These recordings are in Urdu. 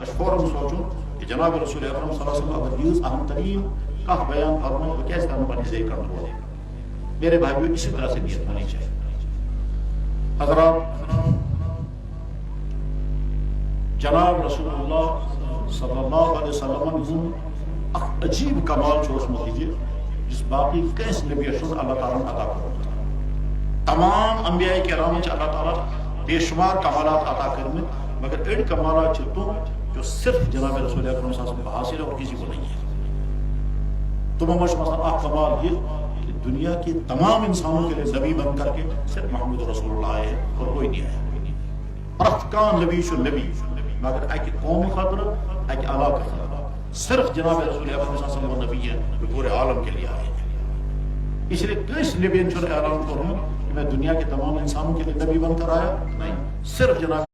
فوراً سوچوں کہ جناب رسول اکرم صلی اللہ علیہ وسلم اگر یہ اہم ترین کا بیان فرمائے تو کیسے ہم اپنی ذہن کنٹرول ہے. میرے بھائیو اسی طرح سے نیت ہونی چاہیے. حضرات جناب رسول اللہ صلی اللہ علیہ وسلم اخ عجیب کمال چھوسمت یہ جس باقی کیس نبی شد اللہ تعالیٰ عطا کرتا. تمام انبیاء کرام اللہ تعالیٰ بے شمار کمالات عطا کرنے مگر اڑ کمالات تم جو صرف جناب رسول اکرم صلی اللہ علیہ وسلم کو حاصل ہے اور کسی کو نہیں ہے. تمہیں مثلا کمال یہ کہ دنیا کے تمام انسانوں کے لیے نبی بن کر کے صرف محمد رسول اللہ ہے اور کوئی نہیں ہے. پرت کان نبی شو نبی مگر اکہ قوم خاطر اکہ علاقہ خاطر صرف جناب رسول اکرم صلی اللہ علیہ وسلم نبی ہے جو پورے عالم کے لیے آئے ہیں. اس لیے کس نبی نے اعلان کروں کہ میں دنیا کے تمام انسانوں کے لیے نبی بن کر آیا نہیں. صرف جناب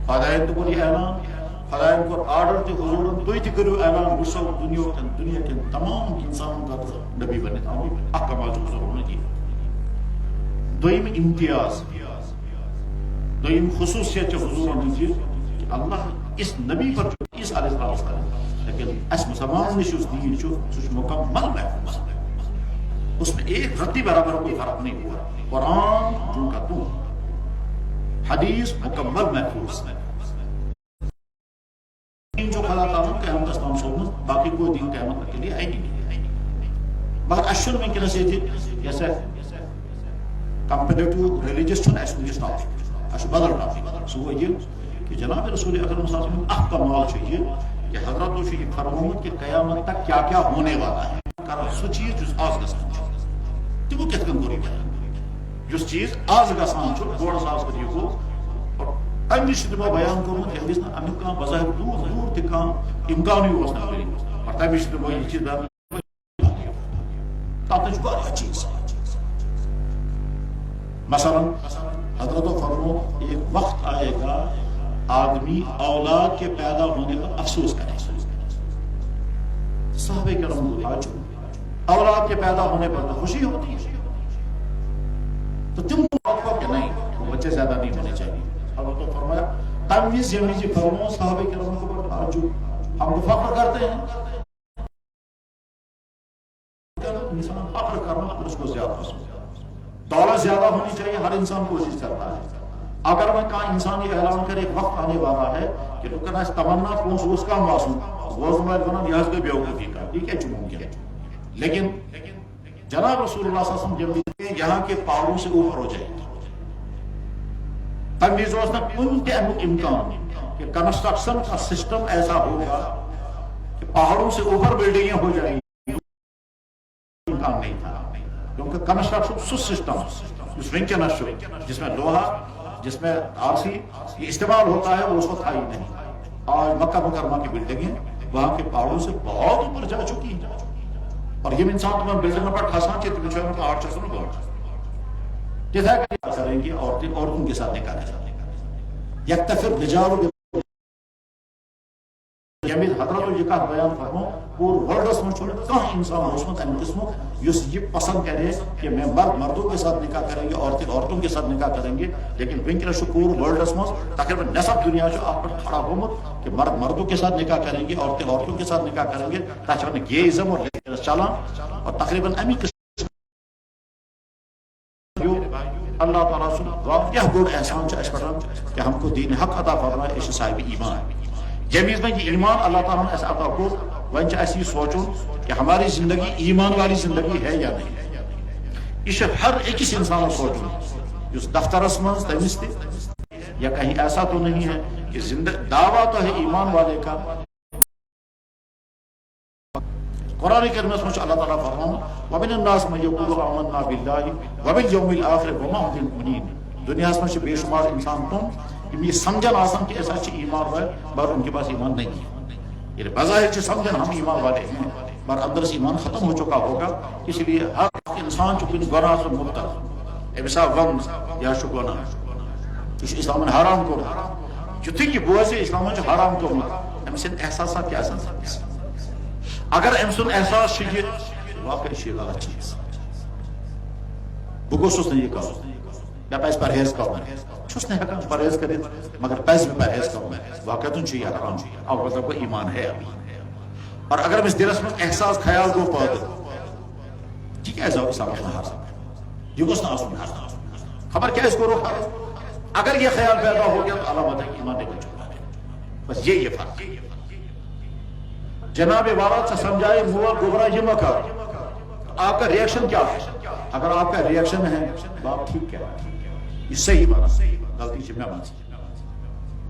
خدائن تو کوئی اعلان خدائن کو آرڈر تے حضور تو کرو اعلان وسو دنیا کے تمام انسانوں کا نبی بنے کمال جو ہونا چاہیے. دویم امتیاز دویم خصوصیت حضور نے کہ اللہ اس نبی پر اس علیہ السلام لیکن اس مسلمان نے اس دین جو مکمل محفوظ اس میں ایک رتی برابر کوئی فرق نہیں ہوا. قرآن جو کا تو حدیث مکمل محفوظ ہے. جو خدا تعالیٰ قیامت اسلام سومت باقی کوئی دین قیامت کے لیے آئی نہیں. بہت اشر میں کیا سے جیسے کمپیریٹو ریلیجس چھن ایسے مجھے ٹاپک ایسے بدل ٹاپک سو یہ کہ جناب رسول اکرم صلی اللہ علیہ وسلم احکمال چاہیے کہ حضرت و شیخ فرمود کہ قیامت تک کیا کیا ہونے والا ہے. کارا سو چیز جس آز گسان تو وہ کتکن گوری بیان جس چیز آز گسان چھو گوڑ ساز کری کو اور امی شدما بیان کروں کہ حدیث نا امی کان بظاہر دور دور تکان امکانی ہو اسنا کری اور تامی شدما یہ چیز بیان تاپنچ باری چیز مثلا حضرت و فرمود ایک وقت آئے گا آدمی اولاد کے پیدا ہونے پر افسوس کرے. صحابہ کرام آج اولاد کے پیدا ہونے پر تو خوشی ہوتی ہے تو تم کو کہ نہیں بچے زیادہ نہیں ہونے چاہیے. اب تو فرمایا تمیز یمیزی فرمو صحابہ کرام کو پر آج ہم کو فخر کرتے ہیں انسان فخر کرنا اس کو زیادہ پسند. دولت زیادہ ہونی چاہیے ہر انسان کوشش کرتا ہے. اگر میں کہاں انسان یہ اعلان کرے ایک وقت آنے والا ہے کہ تو کہنا اس تمنا پونس اس کا معصوم وہ زمین بنا یہ حسد بیوقوفی کا ٹھیک ہے چموں گیا. لیکن جناب رسول اللہ صلی اللہ علیہ وسلم جب یہاں کے پہاڑوں سے اوپر ہو جائے تب بھی اس نے ان کے امکان کہ کنسٹرکشن کا سسٹم ایسا ہوگا کہ پہاڑوں سے اوپر بلڈنگیں ہو جائیں گی. امکان نہیں تھا کیونکہ کنسٹرکشن سس سسٹم جس میں لوہا جس میں آرسی یہ استعمال ہوتا ہے وہ اس وقت آئی نہیں. آج مکہ مکرمہ کی بلڈنگیں وہاں کے پہاڑوں سے بہت اوپر جا چکی ہیں اور یہ انسان تمہیں بلڈنگ پر کھاساں چاہتے ہیں بچوں کو 8 چسوں بہت جیسا کریں گے عورتوں کے ساتھ نکاح کریں گے یکتفر رجال یمید حضرت یہ کا بیان فرمو پور ورلڈس میں چھوڑے کہاں انسان حسمت ان قسموں یہ پسند کرے کہ میں مرد مردوں کے ساتھ نکاح کریں گے عورتیں عورتوں کے ساتھ نکاح کریں گے. لیکن ونکر شکور ورلڈس میں تقریباً نصف دنیا جو آپ پر کھڑا ہومت کہ مرد مردوں کے ساتھ نکاح کریں گے عورتیں عورتوں کے ساتھ نکاح کریں گے تاکہ گیزم اور لیزم چلا اور تقریباً امی اللہ تعالیٰ سے واقعہ گوڑ احسان چاہ اس پر کہ ہم کو دین حق عطا فرمائے اس صاحب ایمان جمیز میں یہ ایمان اللہ تعالیٰ نے ایسا عطا کو ونچہ ایسی سوچوں کہ ہماری زندگی ایمان والی زندگی ہے یا نہیں. یہ ہر ایک انسان سوچوں اس دفتر اسمنز تمیستی یا کہیں ایسا تو نہیں ہے کہ دعویٰ تو ہے ایمان والے کا. قرآن کریم میں اللہ تعالیٰ فرماؤں وَمِنَ النَّاسِ مَن يَقُولُ آمَنَّا بِاللَّهِ وَبِالْيَوْمِ الْآخِرِ وَمَا هُمْ بِمُؤْمِنِينَ. دنیا میں بے شمار انسان تم یہ سمجھن آسان کہ ایسا ایمان ہے مگر ان کے پاس ایمان نہیں ہے. یہ بظاہر سمجھن ہم ایمان والے ہیں مگر اندر سے ایمان ختم ہو چکا ہوگا. اس لیے ہر انسان جو کچھ گناہ سے مبتلا ایسا غم یا شو گناہ اس اسلام نے حرام کو جو تھی کہ بوجھ اسلام جو حرام کو ہم سے احساسات کیا سن اگر ام سن احساس یہ واقعی یہ غلط چیز بہ گوس نہیں یہ کر مے پہ پرہیز کر چھس نہ ہیکان پرہیز کرت مگر پزِ میں پرہیز کرن واقعتاً چھُ یہ حرام البتہ گوٚو ایمان ہے ابھی اور اگر أمِس دلس منٛز احساس خیال گوٚو پٲدٕ یہ کیٛازِ آو اسلامس منٛز حرام یہ گوٚژھ نہٕ آسُن حرام خبر کیٛازِ کوٚرُکھ حرام اگر یہ خیال پیدا ہو گیا تو علامت ہے کہ ایمان نے کچھ بس یہ فرق ہے جناب والا سے سمجھائے مول گبرا یہ مت آپ کا ریئیکشن کیا ہے اگر آپ کا ریئیکشن ہے بات ٹھیک ہے یہ صحیح بات غلطی سے میں مانتی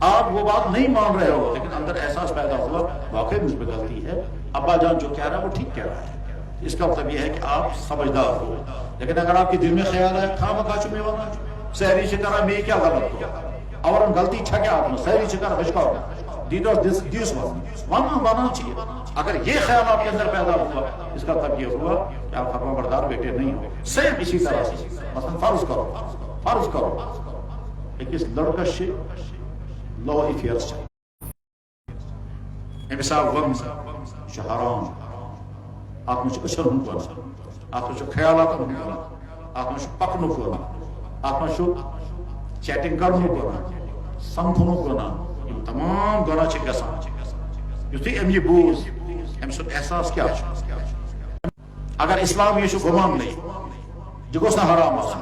آپ وہ بات نہیں مان رہے ہو لیکن اندر احساس پیدا ہوا واقعی مجھ پہ غلطی ہے ابا جان جو کہہ رہا ہے وہ ٹھیک کہہ رہا ہے اس کا مطلب یہ ہے کہ آپ سمجھدار ہو لیکن اگر آپ کے دل میں خیال ہے کھا مکا چھ میں ونا سہری سے کرا میں کیا غلط ہو اور غلطی چھکے آپ نے سہری سے کرا بچکاؤ دیس ون بنا چاہیے اگر یہ خیال آپ کے اندر پیدا ہوا اس کا مطلب یہ ہوا کہ آپ فرما بردار بیٹے نہیں ہو سیم اسی طرح سے مثلا فرض کرو ایک لڑکا سے لو افیئرس مثال ون حرام آپ میں اچھل ہوں آپ میں خیالات ہوں آپ میں پکن آپ میں چیٹنگ کرن سمکھن تمام گناہ چھ گژھان یُتھُے أمۍ یہِ بوٗز أمۍ سُنٛد احساس کیٛاہ چھُ اگر اسلام یہ چھُ غُمان نہیں یہ گوٚژھ نہٕ حرام آسُن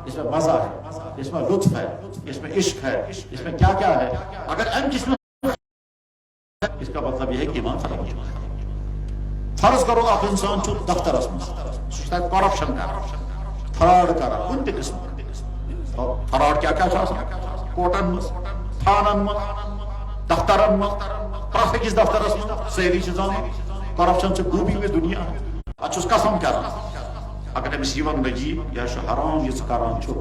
اس میں مزہ ہے اس میں لطف ہے اس میں عشق ہے اس میں کیا کیا ہے اگر أمۍ جس میں اس کا مطلب یہ ہے کہ ایمان ختم ہو جائے فرض کرو اکھ انسان چھُ دفترس منٛز سُہ چھُ تتہِ کرپشن کران فراڈ کران کُنہِ تہِ قٕسمُک فراڈ کیا کیا چھُ آسان کوٹن منٛز تھانن منٛز دفترن منٛز پرٛٮ۪تھ أکِس دفترس منٛز سٲری چھِ زانان کرپشن چھِ ڈوٗبی ہوئی دُنیا اتھ چھُس قسم کران اگر أمِس یہِ وننہٕ یی یہِ چھُ حرام یہِ ژٕ کران چھُکھ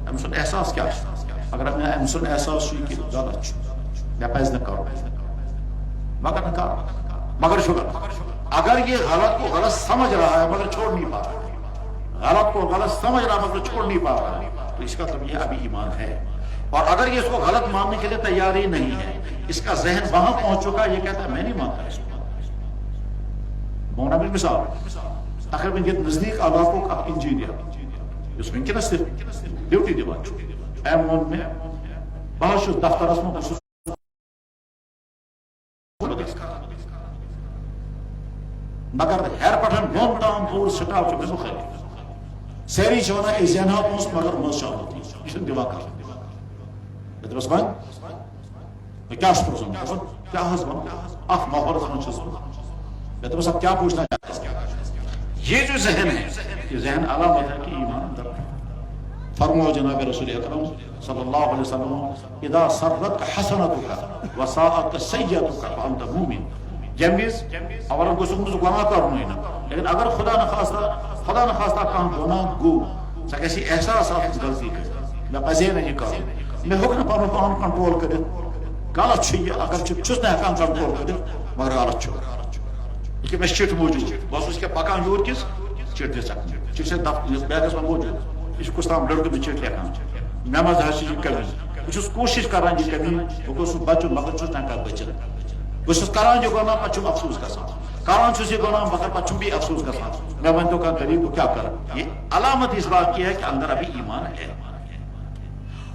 أمۍ سُنٛد احساس کیٛاہ چھُ اگر أمۍ سُنٛد احساس چھُ یہِ کہِ غلط چھُ مےٚ پزِ نہٕ کرُن مگر نہ کر مگر چھُ غلط اگر یہ غلط کو غلط سمجھ رہا ہے مگر چھوڑ نہیں پا رہا غلط کو غلط سمجھ رہا مگر چھوڑ نہیں پا رہا تو اس کا تو یہ ابھی ایمان ہے اور اگر یہ اس کو غلط ماننے کے لیے تیار ہی نہیں ہے اس کا ذہن وہاں پہنچ چکا یہ کہتا ہے میں نہیں مانتا اس کو مونا بن مثال تقریباً یہ نزدیک علاقوں کا انجینئر اس ونکس ڈیوٹی دان ایم ون میں بہت دفترس میں مگر ہر پٹھن بون تام پور سٹاف چھ مےٚ مخٲلف سٲری چھِ وَنان أسۍ زینہو پونٛسہٕ مگر منٛز چھُ آمُت یہِ چھُنہٕ دِوان کانٛہہ مےٚ دوٚپُس وۄنۍ مےٚ کیٛاہ چھُ پرٛژھُن کیٛاہ حظ وَنُن اکھ ماحولس منٛز چھُس بہٕ مےٚ دوٚپُس اب کیا پوچھنا چاہتے ہیں یہ جو ذہن ہے یہ ذہن علامت ہے کہ ایمان اندر فرمو جناب رسول اکرم صلی اللہ علیہ وسلم اذا سرتك حسنتك وساءتك سیئتك فانت مومن جموز اول گوٚژھُکھ نہٕ ژٕ گۄناہ کرنُے نہٕ لیکن اگر خدا نخواستہ کانٛہہ گۄناہ گوٚو سۄ گژھِ احساس آسُن غلطی کٔرِتھ مےٚ پزے نہٕ یہِ کرُن مےٚ ہیوٚک نہٕ پنُن پان کنٹرول کٔرِتھ غلط چھُ یہِ اگر چھُس نہٕ ہٮ۪کان کنٹرول کٔرِتھ مگر غلط چھُ یہِ کہِ مےٚ چھِ چِٹھ موٗجوٗد بہٕ اوسُس کیٛاہ پکان یوٗر کِس چِٹھ دِژ چِٹھ چھِ بیگس منٛز موٗجوٗد یہِ چھُ کُس تام لڑکہٕ مےٚ چِٹھ لیکھان مےٚ منٛز حظ چھِ یہِ کمی بہٕ چھُس کوٗشش کران یہِ کمی بہٕ گوٚژھُس بچُن مگر چھُس نہٕ ہٮ۪کان بٔچِتھ بہٕ چھُس کران یہِ گۄناہ پتہٕ چھُم افسوٗس گژھان کران چھُس یہِ گۄناہ مگر پتہٕ چھُم بیٚیہِ افسوٗس گژھان مےٚ ؤنۍتو کانٛہہ طریٖقہٕ بہٕ کیٛاہ کرٕ یہ علامت اس بات کی ہے کہ اندر ابھی ایمان ہے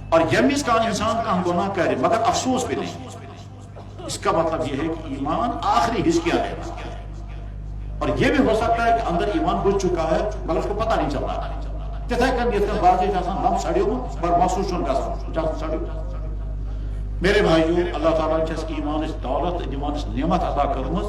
اور ییٚمہِ وِزِ کانٛہہ انسان کانٛہہ گۄناہ کرِ مگر افسوس بھی نہیں اس کا مطلب یہ ہے کہ ایمان آخری ہچکیاں ہے اور یہ بھی ہو سکتا ہے کہ اندر ایمان گھس چکا ہے مگر اس کو پتہ نہیں چل رہا تتھے کن یتھ کن باقی لم سڑیومت مگر محسوس چھُنہٕ گژھان سڑیومت میرے بھائیو اللہ تعالیٰ چھس ایمان اس دولت ایمان اس نعمت عطا کرمز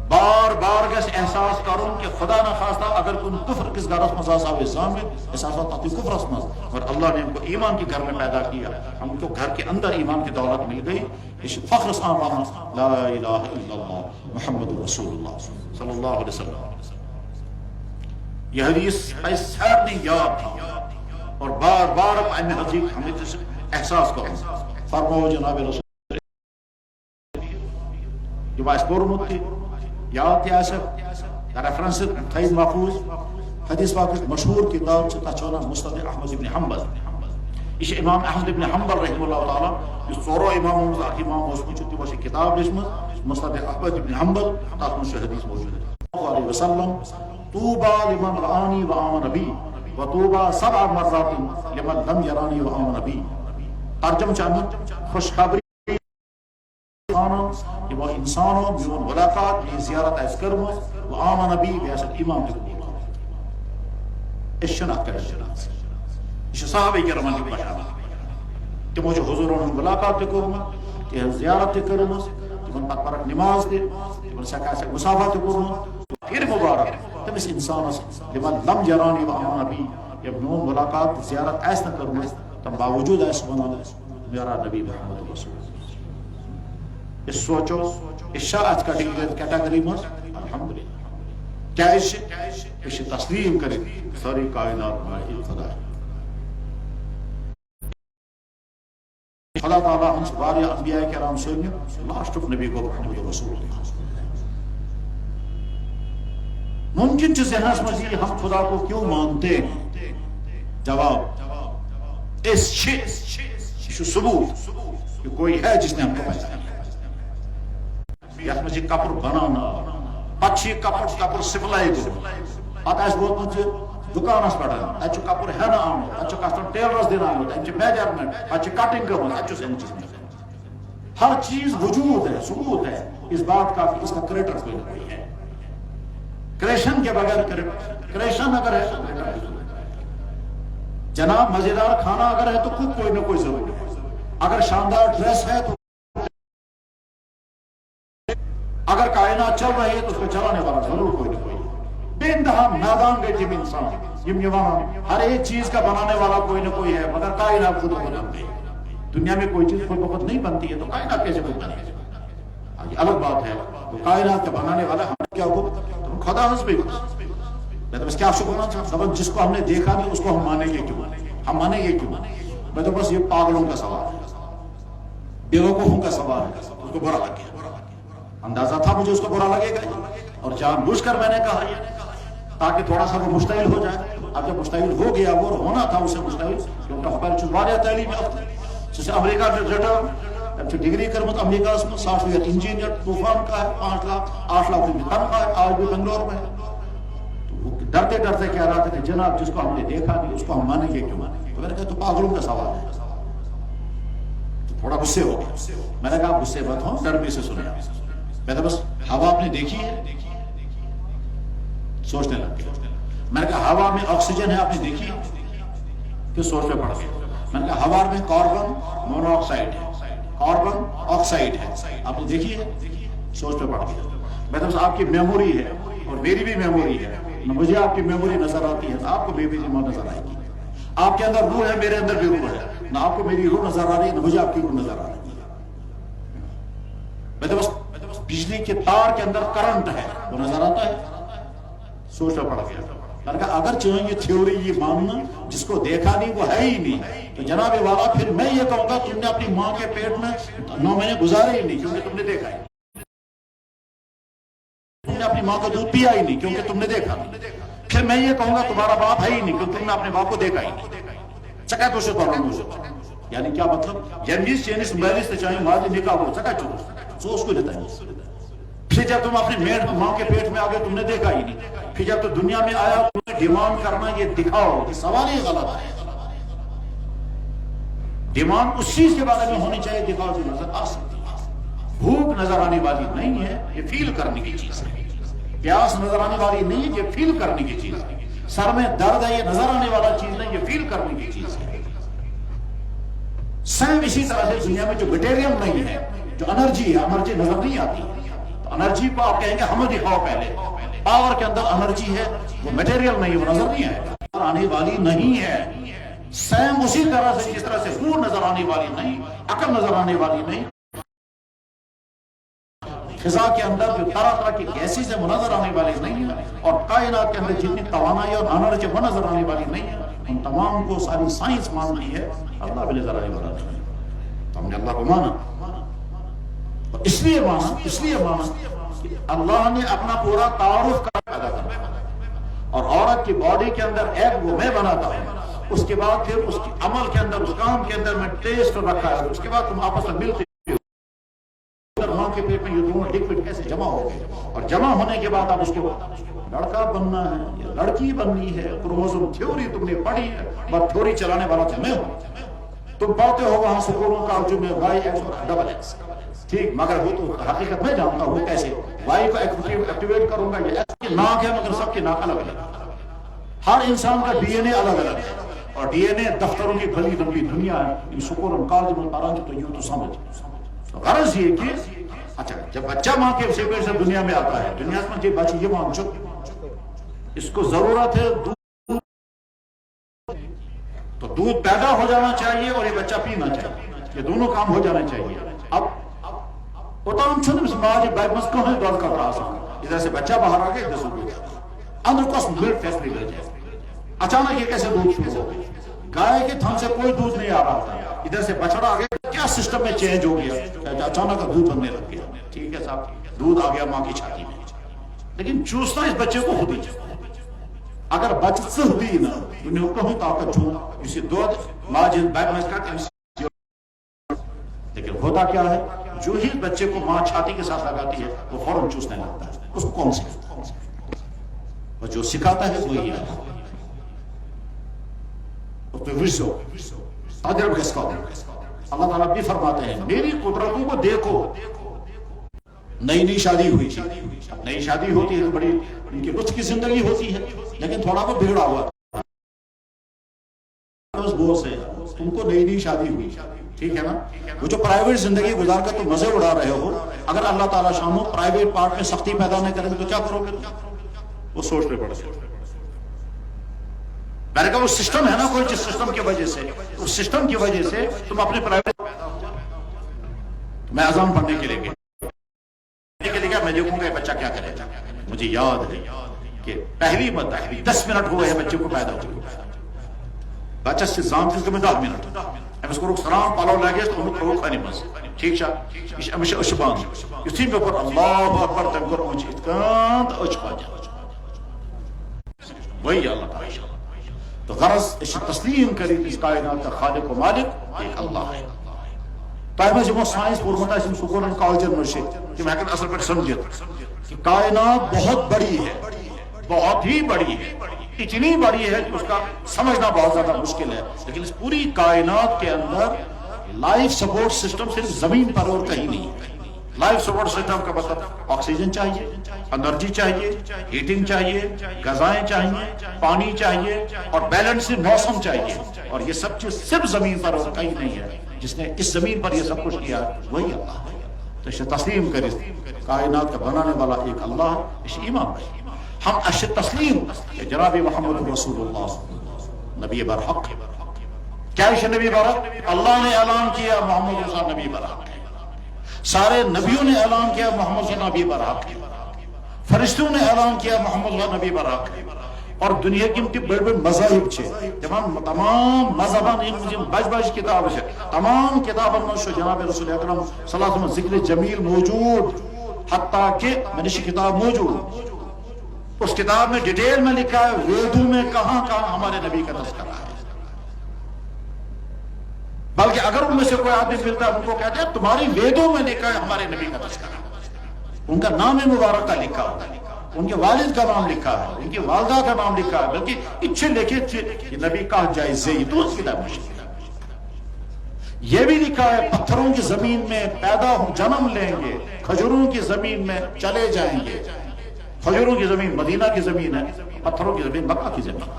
بار بار گژھِ احساس کرُن کہ خدا نخواستہ اگر کُنہِ کفر کس گھرس منٛز آسہو أسۍ زامٕتۍ أسۍ آسہو تتھ کفرس منٛز مگر اللہ نے ہم کو ایمان کے گھر میں پیدا کیا ہم کو گھر کے اندر ایمان کی دولت مل گئی یہ فخر سان وننا لا الہ الا اللہ محمد رسول اللہ صلی اللہ علیہ وسلم یہ حدیث پزِ سارنٕے یاد تھاوٕنۍ اور بار بار امہِ حدیث ہمیں احساس کرُن فرمو جناب رسول یہ آسہِ پوٚرمُت تہِ یاد تہِ آسہِ ریفرنس تھٲیِتھ محفوظ حدیث پاکٕچ مشہوٗر کتاب چھِ تتھ چھِ ونان مُسند احمد ابن حنبل یہ چھِ امام احمد ابن حنبل رحمہ اللہ تعالیٰ یُس ژورو امامو منٛز اکھ امام اوسمُت چھُ تِمو چھِ کتاب لیچھمٕژ مُسند احمد ابن حنبل تتھ منٛز چھُ حدیث موجوٗد علیہ وسلم طوبى لمن رآني وآمن بي وطوبى 7 مرات لمن لم يراني وآمن بي. ترجمہ چاہنا خوشخبری وہ انسانوں میون ملاقات یہ زیارت اس کرم و آمن بی بیس ایمان تقبول اشنا کر یہ صحابہ کرام کی بشارت تمو جو حضوروں ملاقات کرم تہ زیارت کرم تمن پتہ پر نماز دے تمن سکا سے مسافہ کرم پھر مبارک تمس انسانس لمن لم یرانی و آمن بی یہ میون ملاقات زیارت اس نہ کرم تم باوجود اس ونان میرا نبی محمد رسول اس سوچو اس شاعت کیٹیگری میں الحمدللہ کیا اس تسلیم کریں ساری کائنات میں خدا ہے. اللہ تعالیٰ ہم سے بارے انبیاء کرام سے لاسٹ آف نبی کو محمد رسول اللہ. ممکن چیز ذہنس مزید ہم خدا کو کیوں مانتے ہیں؟ جواب اس ثبوت کہ کوئی ہے جس نے ہم کو پیدا یت مجھے کپڑ بنانا پچھی کپڑ سپلائی کرو پتہ اس ووتمت دکانس پہ اتھ کپڑ ہین آمت اتھ کتن ٹیلرس دن آمت اتھ میجرمنٹ اتھ کٹنگ کرمت اتھ ہر چیز وجود ہے ثبوت ہے اس بات کا کہ اس کا کریٹر کوئی نہ کوئی ہے. کریشن کے بغیر کریشن اگر ہے تو جناب مزیدار کھانا اگر ہے تو کوئی نہ کوئی ضرور ہے. اگر شاندار ڈریس ہے تو اگر کائنات چل رہی ہے تو اس کو چلانے والا ضرور کوئی نہ کوئی. بے انتہا نادان گئے تھے انسان ہر ایک چیز کا بنانے والا کوئی نہ کوئی ہے مگر کائنات خود بناتے ہیں. دنیا میں کوئی چیز خود بخود نہیں بنتی ہے تو کائنات کیسے خود بنے گی؟ یہ الگ بات ہے. تو کائنات کا بنانے والا ہم کیا ہو تم خدا حسبی میں تو بس کیا شکر ہونا جس کو ہم نے دیکھا نہیں اس کو ہم مانیں گے کیوں؟ ہم مانیں گے کیوں؟ میں تو بس یہ پاگلوں کا سوال ہے بیوقوفوں کا سوال ہے. اس کو برا لگ گیا اندازہ تھا مجھے اس کو برا لگے گا اور جان بوجھ کر میں نے کہا یہ تاکہ تھوڑا سا وہ مشتعل ہو جائے. اب جب مشتعل ہو گیا وہ ہونا تھا اسے مشتعل کیونکہ ہمارے چوباریا تعلیم جیسے امریکہ جو ریٹر ڈگری کرمت امریکہ میں 60 انجینئر طوفان کا ہے 5 لاکھ 8 لاکھ روپے تنخواہ ہے آج بھی بنگلور میں. تو وہ ڈرتے ڈرتے کہہ رہا تھا کہ جناب جس کو ہم نے دیکھا نہیں اس کو ہم مانیں گے کیوں؟ تو میں نے کہا تو پاگلوں کا سوال ہے. تھوڑا غصے ہو گیا. میں نے کہا غصے مت ہوں نرمی سے سنیں. میں نے بس ہوا آپ نے دیکھی ہے سوچنے لگ گیا. میں نے کہا ہوا میں آکسیجن ہے آپ نے دیکھی پھر سوچ پہ پڑ گیا. میں نے کہا ہوا میں کاربن مونو آکسائڈ ہے کاربن آکسائڈ ہے آپ نے دیکھی ہے سوچ پہ پڑ گیا. میں نے بس آپ کی میموری ہے اور میری بھی میموری ہے نہ مجھے آپ کی میموری نظر آتی ہے نہ آپ کو بے بی نظر آئے گی. آپ کے اندر روح ہے میرے اندر بھی روح ہے نہ آپ کو میری روح نظر آ رہی ہے نہ مجھے آپ کی روح نظر آ رہی ہے. میں تو بس بجلی کے تار کے اندر کرنٹ ہے وہ نظر آتا ہے. سوچنا پڑ گیا. میں نے کہا اگر چاہیں یہ تھیوری یہ ماننا جس کو دیکھا نہیں وہ ہے ہی نہیں تو جناب والا پھر میں یہ کہوں گا تم نے اپنی ماں کے پیٹ میں 9 مہینے گزارے ہی نہیں کیونکہ تم نے دیکھا ہی. تم نے اپنی ماں کا دودھ پیا ہی نہیں کیونکہ تم نے دیکھا. پھر میں یہ کہوں گا تمہارا باپ ہے ہی نہیں کیونکہ تم نے اپنے باپ کو دیکھا ہی نہیں. چکا تو سے یعنی کیا مطلب جنگیز چینیس مبیلیس تے چاہیں ماضی نکاح ہو چکا چو اس کو لیتا ہے. پھر جب تم اپنی ماں کے پیٹ میں آگے تم نے دیکھا ہی نہیں. پھر جب تو دنیا میں آیا تمہیں ڈیمانڈ کرنا یہ دکھاؤ کہ سوال ہی غلط ہے. ڈیمانڈ اس چیز کے بارے میں ہونی چاہیے دکھاؤ جو نظر آ سکتی ہے. بھوک نظر آنے والی نہیں ہے یہ فیل کرنے کی چیز ہے. پیاس نظر آنے والی نہیں ہے یہ فیل کرنے کی چیز ہے. سر میں درد ہے یہ نظر آنے والا چیز نہیں یہ فیل کرنے کی چیز ہے. سیم اسی طرح سے دنیا میں جو میٹیریم نہیں ہے جو انرجی ہے انرجی نظر نہیں آتی. تو انرجی کو آپ کہیں گے ہمیں دکھاؤ پہلے. پاور کے اندر انرجی ہے وہ میٹیریل نہیں وہ نظر نہیں آئے گا آنے والی نہیں ہے. سیم اسی طرح سے جس طرح سے روح نظر آنے والی نہیں عقل نظر آنے والی نہیں فضا کے اندر جو طرح طرح کی گیسز ہیں وہ نظر آنے والی نہیں ہے اور کائنات کے اندر جتنی توانائی اور انرجی وہ نظر آنے والی نہیں ہے. ان تمام کو ساری سائنس مان رہی ہے اللہ بھی نظر آنے والا نہیں. تو ہم نے اللہ کو مانا اور اس لیے مانا کہ اللہ نے اپنا پورا تعارف پیدا کرا اور عورت کی باڈی کے اندر ایک وہ میں بناتا ہوں اس کے بعد پھر اس کی عمل کے اندر اس کام کے اندر میں ٹیسٹ رکھا ہے اس کے بعد تم آپس میں ملتے ماں کے پیٹ میں یہ دونوں لکوڈ کیسے جمع ہو گئے، اور جمع ہونے کے بعد اب اس کو لڑکا بننا ہے یا لڑکی بننی ہے. کروموزوم تھیوری تم نے پڑھی ہے، بس تھیوری چلانے والا تو میں ہوں. تم پڑھتے ہو وہاں سکولوں کا جو میں وائی ایکس اور ڈبل ایکس، ٹھیک، مگر وہ تو حقیقت میں جانتا ہوں کیسے وائی کو ایکٹیویٹ کروں گا. یہ ایکس کی ناک ہے مگر سب کی ناک الگ الگ ہے. ہر انسان کا ڈی این اے الگ الگ ہے، اور ڈی این اے دفتروں کی بھلی لمبی دنیا ہے. ان سکولوں کالج میں پڑھا تو یوں تو سمجھ. غرض یہ کہ اچھا جب بچہ ماں کے پیٹ سے دنیا میں آتا ہے، دنیا میں یہ بچہ یہ مان چک اس کو ضرورت ہے دودھ، تو دودھ پیدا ہو جانا چاہیے اور یہ بچہ پینا چاہیے، یہ دونوں کام ہو جانا چاہیے. اب اوتان چھن اس ماج بیگ مس کو ہے دور کا راس ادھر سے بچہ باہر آ گیا، ادھر سے دودھ اندر کو ملک فیصلے لے جائے. اچانک یہ کیسے دودھ شروع ہو گیا؟ گائے کے تھن سے کوئی دودھ نہیں آ رہا تھا، ادھر سے بچڑا آ گیا. کیا سسٹم میں چینج ہو گیا؟ اچانک دودھ بننے لگ گیا. ٹھیک ہے صاحب، دودھ آ گیا ماں کی چھاتی میں، لیکن چوسنا اس بچے کو خود ہی چاہیے. اگر بچہ سہ دی نا دنیا کو ہی طاقت چھو اسی دودھ ماجد بیگ میں کا، لیکن ہوتا کیا ہے جو ہی بچے کو ماں چھاتی کے ساتھ لگاتی ہے وہ فوراً چوسنے لگتا ہے. اس کو کون سکھاتا ہے؟ اور جو سکھاتا ہے وہی ہے. اللہ تعالیٰ بھی فرماتے ہیں میری قدرتوں کو دیکھو. نئی نئی شادی ہوئی تھی، نئی شادی ہوتی ہے تو بڑی ان کی لطف کی زندگی ہوتی ہے، لیکن تھوڑا بہت بگڑا ہوا سے تم کو نئی نئی شادی ہوئی، ٹھیک ہے نا. وہ جو پرائیویٹ زندگی گزار کر تم مزے اڑا رہے ہو، اگر اللہ تعالیٰ شاموں پرائیویٹ پارٹ میں سختی پیدا نہیں کرے تو کیا کرو گے؟ وہ سوچنے پڑے. میں نے کہا وہ سسٹم ہے نا کوئی، جس سسٹم کی وجہ سے، اس سسٹم کی وجہ سے تم اپنے پرائیویٹ. میں اذان پڑھنے کے لیے گیا، میں دیکھوں گا بچہ کیا کرے گا. مجھے یاد ہے کہ پہلی مرتبہ 10 منٹ ہوئے ہیں بچے کو پیدا ہوئے، بچہ سے زام کے میں 10 منٹ امس کو سلام پالو لگے تو ہم کو کھانے مز ٹھیک چھا امس اشبان یتھی میں پر اللہ اکبر تم کو مجھ اتکان اچ پاجا وہی اللہ تعالی. تو غرض اس تسلیم کری اس کائنات کا خالق و مالک ایک اللہ ہے. تاہم جب سائنس پورمتا ہے سکول ان کالجن میں سے کہ میں اصل پر سمجھت کہ کائنات بہت بڑی ہے، بہت ہی بڑی ہے، اتنی بڑی ہے کہ اس کا سمجھنا بہت زیادہ مشکل ہے. لیکن اس پوری کائنات کے اندر لائف سپورٹ سسٹم صرف زمین پر اور کہیں نہیں ہے. لائف سپورٹ سسٹم کا مطلب آکسیجن چاہیے، انرجی چاہیے، ہیٹنگ چاہیے، غذائیں چاہیے، پانی چاہیے اور بیلنس موسم چاہیے. اور یہ سب چیز صرف زمین پر اور کہیں نہیں ہے. جس نے اس زمین پر یہ سب کچھ کیا وہی اللہ ہے. تو اسے تسلیم کرے کائنات کا بنانے والا ایک اللہ ہے، اسے ایمان رہے. ہم اسے تسلیم کہ جناب محمد رسول اللہ نبی برحق. کیا اسے نبی برحق؟ اللہ نے اعلان کیا محمد رسول نبی برحق ہے. سارے نبیوں نے اعلان کیا محمد صلی اللہ نبی برحق ہے. فرشتوں نے اعلان کیا محمد صلی اللہ نبی برحق ہے. اور دنیا کی بڑے بڑے مذاہب چھے تمام مذہبان مجھے بج بج کتاب ہے، تمام کتابوں میں جناب رسول اکرم صلی اللہ علیہ وسلم ذکر جمیل موجود، حتیٰ کہ میں نے کتاب موجود، اس کتاب میں ڈیٹیل میں لکھا ہے ویدوں میں کہاں کہاں ہمارے نبی کا تذکرہ ہے. بلکہ اگر ان میں سے کوئی آدمی ملتا ہے ان کو کہتے ہیں تمہاری ویدوں میں لکھا ہے ہمارے نبی کا تذکرہ. ان کا نام مبارک کا لکھا ہوتا ہے، ان کے والد کا نام لکھا ہے، ان کی والدہ کا نام لکھا ہے، بلکہ اچھے لکھے تھے کہ نبی کا جائزے تو اس کتاب میں یہ بھی لکھا ہے پتھروں کی زمین میں پیدا ہو جنم لیں گے، کھجوروں کی زمین میں چلے جائیں گے. کھجوروں کی زمین مدینہ کی زمین ہے، پتھروں کی زمین مکہ کی زمین.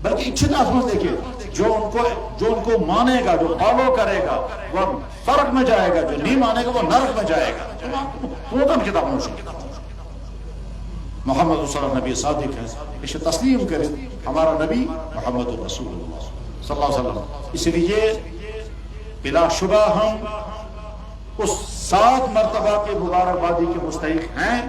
بلکہ اچھے آسمان دیکھیے جو ان کو مانے گا، جو فالو کرے گا وہ فرق میں جائے گا، جو نہیں مانے گا وہ نرک میں جائے گا. وہ کم کتابوں سے محمد صلی اللہ نبی صادق ہے. اسے تسلیم کرے ہمارا نبی محمد رسول اللہ صلی اللہ علیہ وسلم. اس لیے بلا شبہ ہم اس 7 مرتبہ کے مبارکبادی کے مستحق ہیں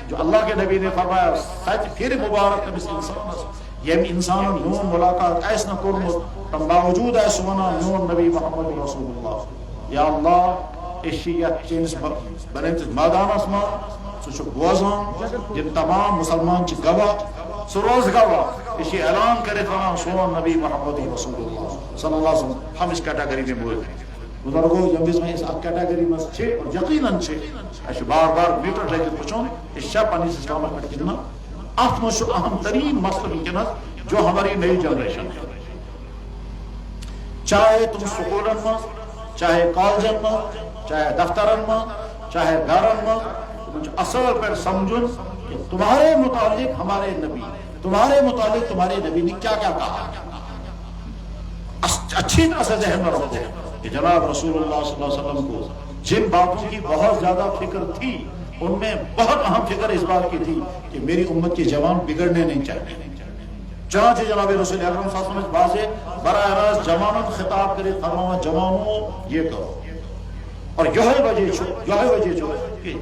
جو اللہ کے نبی نے فرمایا سچ پھر مبارک نبی انسان یہ انسان نون ملاقات ایس نہ کرمت تم باوجود ہے سونا نون نبی محمد رسول اللہ. یا اللہ اشیت چینس بنت مادان اسمان سو بوزان جن تمام مسلمان چی گواہ سو روز گواہ اسی اعلان کرے تمام سون نبی محمد رسول اللہ صلی اللہ علیہ وسلم. ہم اس کیٹاگری میں موجود ہیں. بزرگوں یمس میں اس کیٹاگری میں چھے اور یقیناً چھے اس بار بار میٹر لے کے پوچھوں اس شاہ پانی سسٹم میں کتنا ات میں اہم ترین مسئلہ ونکس جو ہماری نئی جنریشن ہے، چاہے تم سکولن میں، چاہے کالجن میں، چاہے دفترن میں، چاہے گھرن میں، تم اصل پر سمجھن کہ تمہارے متعلق ہمارے نبی، تمہارے متعلق تمہارے نبی نے کیا کیا کہا، اچھی طرح سے ذہن میں رکھو کہ جناب رسول اللہ صلی اللہ علیہ وسلم کو جن باتوں کی بہت زیادہ فکر تھی ان میں بہت اہم فکر اس بات کی تھی کہ میری امت کے جوان بگڑنے نہیں چاہیے، چنانچہ جناب رسول اکرم صلی اللہ علیہ وسلم واضح براہ راست جوانوں خطاب کرے فرمایا جوانوں یہ کرو، اور یہ وجہ چھو کہ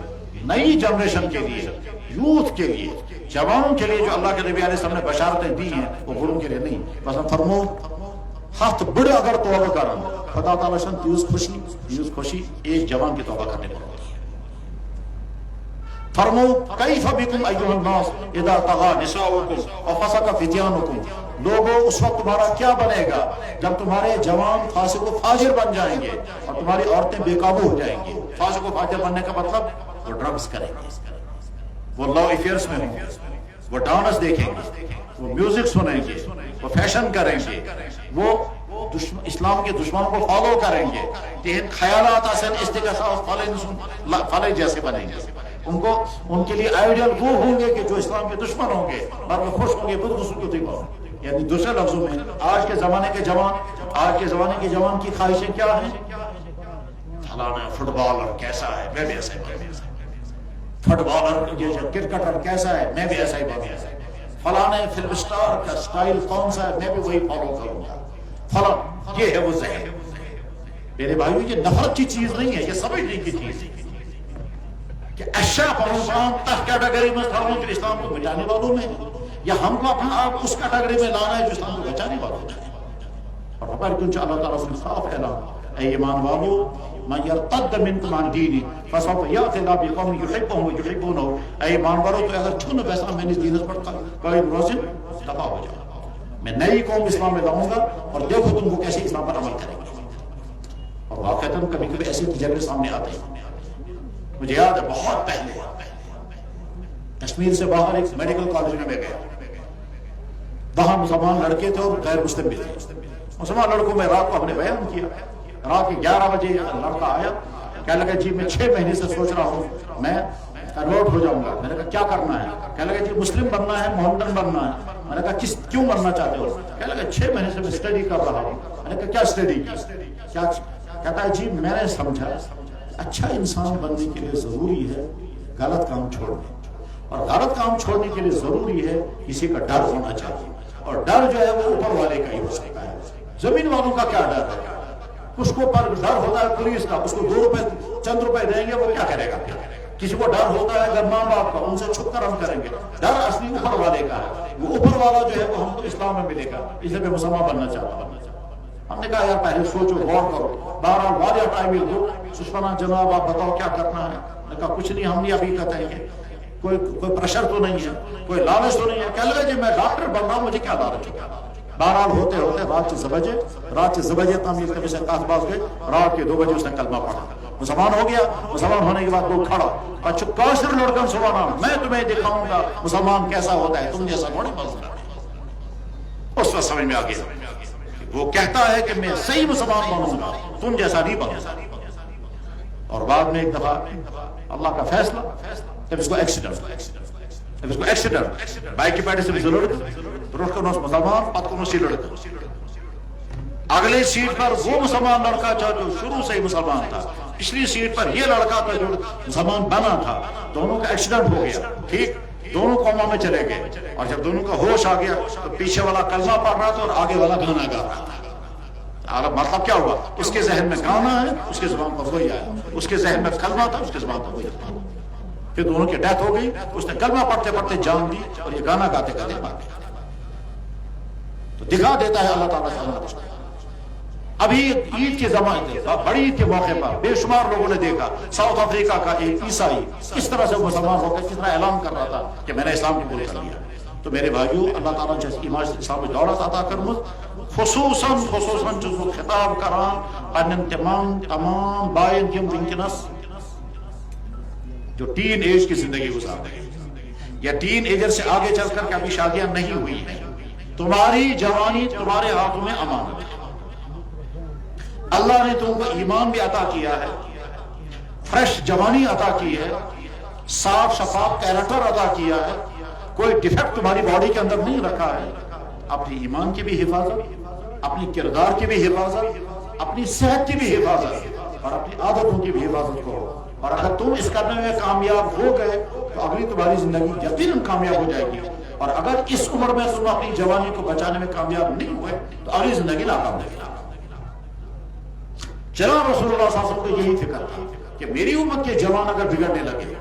نئی جنریشن کے لیے، یوتھ کے لیے، جوانوں کے لیے جو اللہ کے نبی علیہ السلام نے بشارتیں دی ہیں وہ بڑوں کے لیے نہیں، بس فرمو ہاتھ بڑے اگر توبہ کرن خدا تعالیٰ شن تیوز خوشی ایک جوان کی توبہ کرنے پر ہوتی ہے۔ فرمو کیف بکم ایھا الناس اذا طغى نساؤکم وفسق فتیانکم، لوگوں اس وقت تمہارا کیا بنے گا جب تمہارے جوان فاسق و فاجر بن جائیں گے اور تمہاری عورتیں بے قابو ہو جائیں گی۔ فاسق و فاجر بننے کا مطلب وہ ڈرگز کریں گے، وہ لاؤ افیئرس میں ہوں گے، وہ ڈانس دیکھیں گے، وہ میوزک سنیں گے، وہ فیشن کریں گے، وہ اسلام کے دشمنوں کو فالو کریں گے، تہن خیالات اصل استغاثہ فلے جیسے بنیں گے، ان کے لیے آئیڈیل وہ ہوں گے کہ جو اسلام کے دشمن ہوں گے اور وہ خوش ہوں گے خود غسل کو دیکھو۔ یعنی دوسرے لفظوں میں آج کے زمانے کے جوان کی خواہشیں کیا ہیں؟ فلانا فٹ بالر کیسا ہے میں بھی ایسا ہی، فٹ بالر کرکٹر کیسا ہے میں بھی ایسا ہی، فلانے فلم اسٹار کا سٹائل کون سا ہے میں بھی وہی فالو کروں گا، فلاں یہ ہے وہ ذہن۔ میرے بھائیو یہ نفرت کی چیز نہیں ہے، یہ سمجھنے کی چیز ہے کہ اشیاء پرمسان تح کیٹاگری میں تھا جو اسلام کو بچانے والوں میں، یا ہم کو اپنا آپ اس کیٹاگری میں لانا ہے جو اسلام کو بچانے والوں میں۔ اور ہمارے کنچ اللہ تعالیٰ سے صاف اعلان، اے ایمان والو من یرتد منکم عن دینی فسوف یأتی اللہ بقوم یحبهم ویحبونہ، اے ایمان والو تو اگر چھن بیسا میں نے دینت پر قائم روزن تباہ ہو جاؤ، میں نئی قوم اسلام میں لاؤں گا اور دیکھو تم کو کیسے اسلام پر عمل کریں گے۔ اور واقعتاً کبھی کبھی ایسے تجربے سامنے آتے ہیں۔ مجھے یاد ہے بہت پہلے کشمیر سے باہر ایک میڈیکل کالج میں گیا، وہاں مسلمان لڑکے تھے اور غیر مسلم بھی تھے۔ مسلمان لڑکوں میں رات کو ہم نے بیان کیا، رات کے 11 بجے لڑکا آیا، کہنے لگا جی میں 6 مہینے سے سوچ رہا ہوں میں کنورٹ ہو جاؤں گا۔ میں نے کہا کیا کرنا ہے؟ کہنے لگا جی مسلم بننا ہے، محمدن بننا ہے۔ میں نے کہا کیوں بننا چاہتے ہو؟ کہنے لگا 6 مہینے سے میں اسٹڈی کر رہا ہوں۔ میں نے کہا کیا اسٹڈی کی؟ کہتا ہے جی میں نے سمجھا اچھا انسان بننے کے لیے ضروری ہے غلط کام چھوڑنا، اور غلط کام چھوڑنے کے لیے ضروری ہے کسی کا ڈر ہونا چاہیے، اور ڈر جو ہے وہ اوپر والے کا ہی ہو سکتا ہے۔ زمین والوں کا کیا ڈر ہے؟ اس کو پر ڈر ہوتا ہے پولیس کا، اس کو 2 روپے چند روپے دیں گے وہ کیا کرے گا؟ کسی کو ڈر ہوتا ہے اگر ماں باپ کا، ان سے چھپ کر ہم کریں گے۔ ڈر اصلی اوپر والے کا ہے، وہ اوپر والا جو ہے وہ ہم کو اسلام میں ملے گا، اس لیے میں مسلمان بننا چاہتا ہوں۔ ہم نے کہا یار پہلے سوچو غور کرو، بہرحال واریہ ٹائم دو، سشمنا جناب آپ بتاؤ کیا کرنا ہے؟ میں نے کہا کچھ نہیں، ہم نہیں ابھی کہتے ہیں کہ کوئی پریشر تو نہیں ہے، کوئی لالچ تو نہیں ہے۔ کہہ لگا جی میں ڈاکٹر بن رہا ہوں، مجھے کیا لالچ ہے؟ بہرحال ہوتے ہوتے رات کے 2 بجے تعمیر کبھی سے کاس گئے، رات کے 2 بجے اس نے کلمہ پڑھا، مسلمان ہو گیا۔ مسلمان ہونے کے بعد وہ کھڑا، اچھا کافر لڑکن سبحان اللہ، میں تمہیں دکھاؤں گا مسلمان کیسا ہوتا ہے، تم جیسا تھوڑی بننا۔ اس وقت سمجھ میں آ گیا وہ کہتا ہے کہ میں صحیح مسلمان بنوں گا، تم جیسا نہیں بنوں۔ اور بعد میں ایک دفعہ اللہ کا فیصلہ، جب اس کو ایکسیڈنٹ بائک کی پیٹے سے بھی ضرورت روٹ کو مسلمان پت کو سی لڑکا، اگلے سیٹ پر وہ مسلمان لڑکا تھا جو شروع سے ہی مسلمان تھا، پچھلی سیٹ پر یہ لڑکا تھا جو مسلمان بنا تھا، دونوں کا ایکسیڈنٹ ہو گیا، ٹھیک، دونوں قوموں میں چلے گئے، اور جب دونوں کا ہوش آ گیا تو پیچھے والا کلمہ پڑھ رہا تھا اور آگے والا گانا گا رہا تھا۔ مطلب کیا ہوا؟ اس کے ذہن میں گانا ہے، اس کے زبان پر وہی آیا، اس کے ذہن میں کلمہ تھا، اس کے زبان پر وہی آیا۔ پھر دونوں کی ڈیتھ ہو گئی، اس نے کلمہ پڑھتے پڑھتے جان دی اور یہ گانا گاتے گاتے مر گیا۔ تو دکھا دیتا ہے اللہ تعالیٰ سے۔ ابھی عید کے زمانے بڑی عید کے موقع پر بے شمار لوگوں نے دیکھا ساؤتھ افریقہ کا ایک عیسائی کس طرح سے مسلمان ہو کر کس طرح اعلان کر رہا تھا کہ میں نے اسلام قبول کر لیا۔ تو میرے بھائیو اللہ تعالیٰ جس ایمان اسلام میں دولت عطا کرمت، خصوصاً جو خطاب کران پنن تمام بائن یم ونکنس جو ٹین ایج کی زندگی گزار رہے ہیں یا ٹین ایجر سے آگے چل کر کے ابھی شادیاں نہیں ہوئی ہیں. تمہاری جوانی تمہارے ہاتھوں میں امانت ہے. اللہ نے تم کو ایمان بھی عطا کیا ہے, فریش جوانی عطا کی ہے, صاف شفاف کیریکٹر عطا کیا ہے, کوئی ڈیفیکٹ تمہاری باڈی کے اندر نہیں رکھا ہے. اپنی ایمان کی بھی حفاظت, اپنی کردار کی بھی حفاظت, اپنی صحت کی بھی حفاظت اور اپنی عادتوں کی بھی حفاظت کرو. اور اگر تم اس کرنے میں کامیاب ہو گئے تو اگلی تمہاری زندگی یقیناً کامیاب ہو جائے گی. اور اگر اس عمر میں تم اپنی جوانی کو بچانے میں کامیاب نہیں ہوئے تو اگلی زندگی ناکام رہے گی. جناب رسول اللہ صلی اللہ علیہ وسلم کو یہی فکر تھا کہ میری امت کے جوان اگر بگڑنے لگے,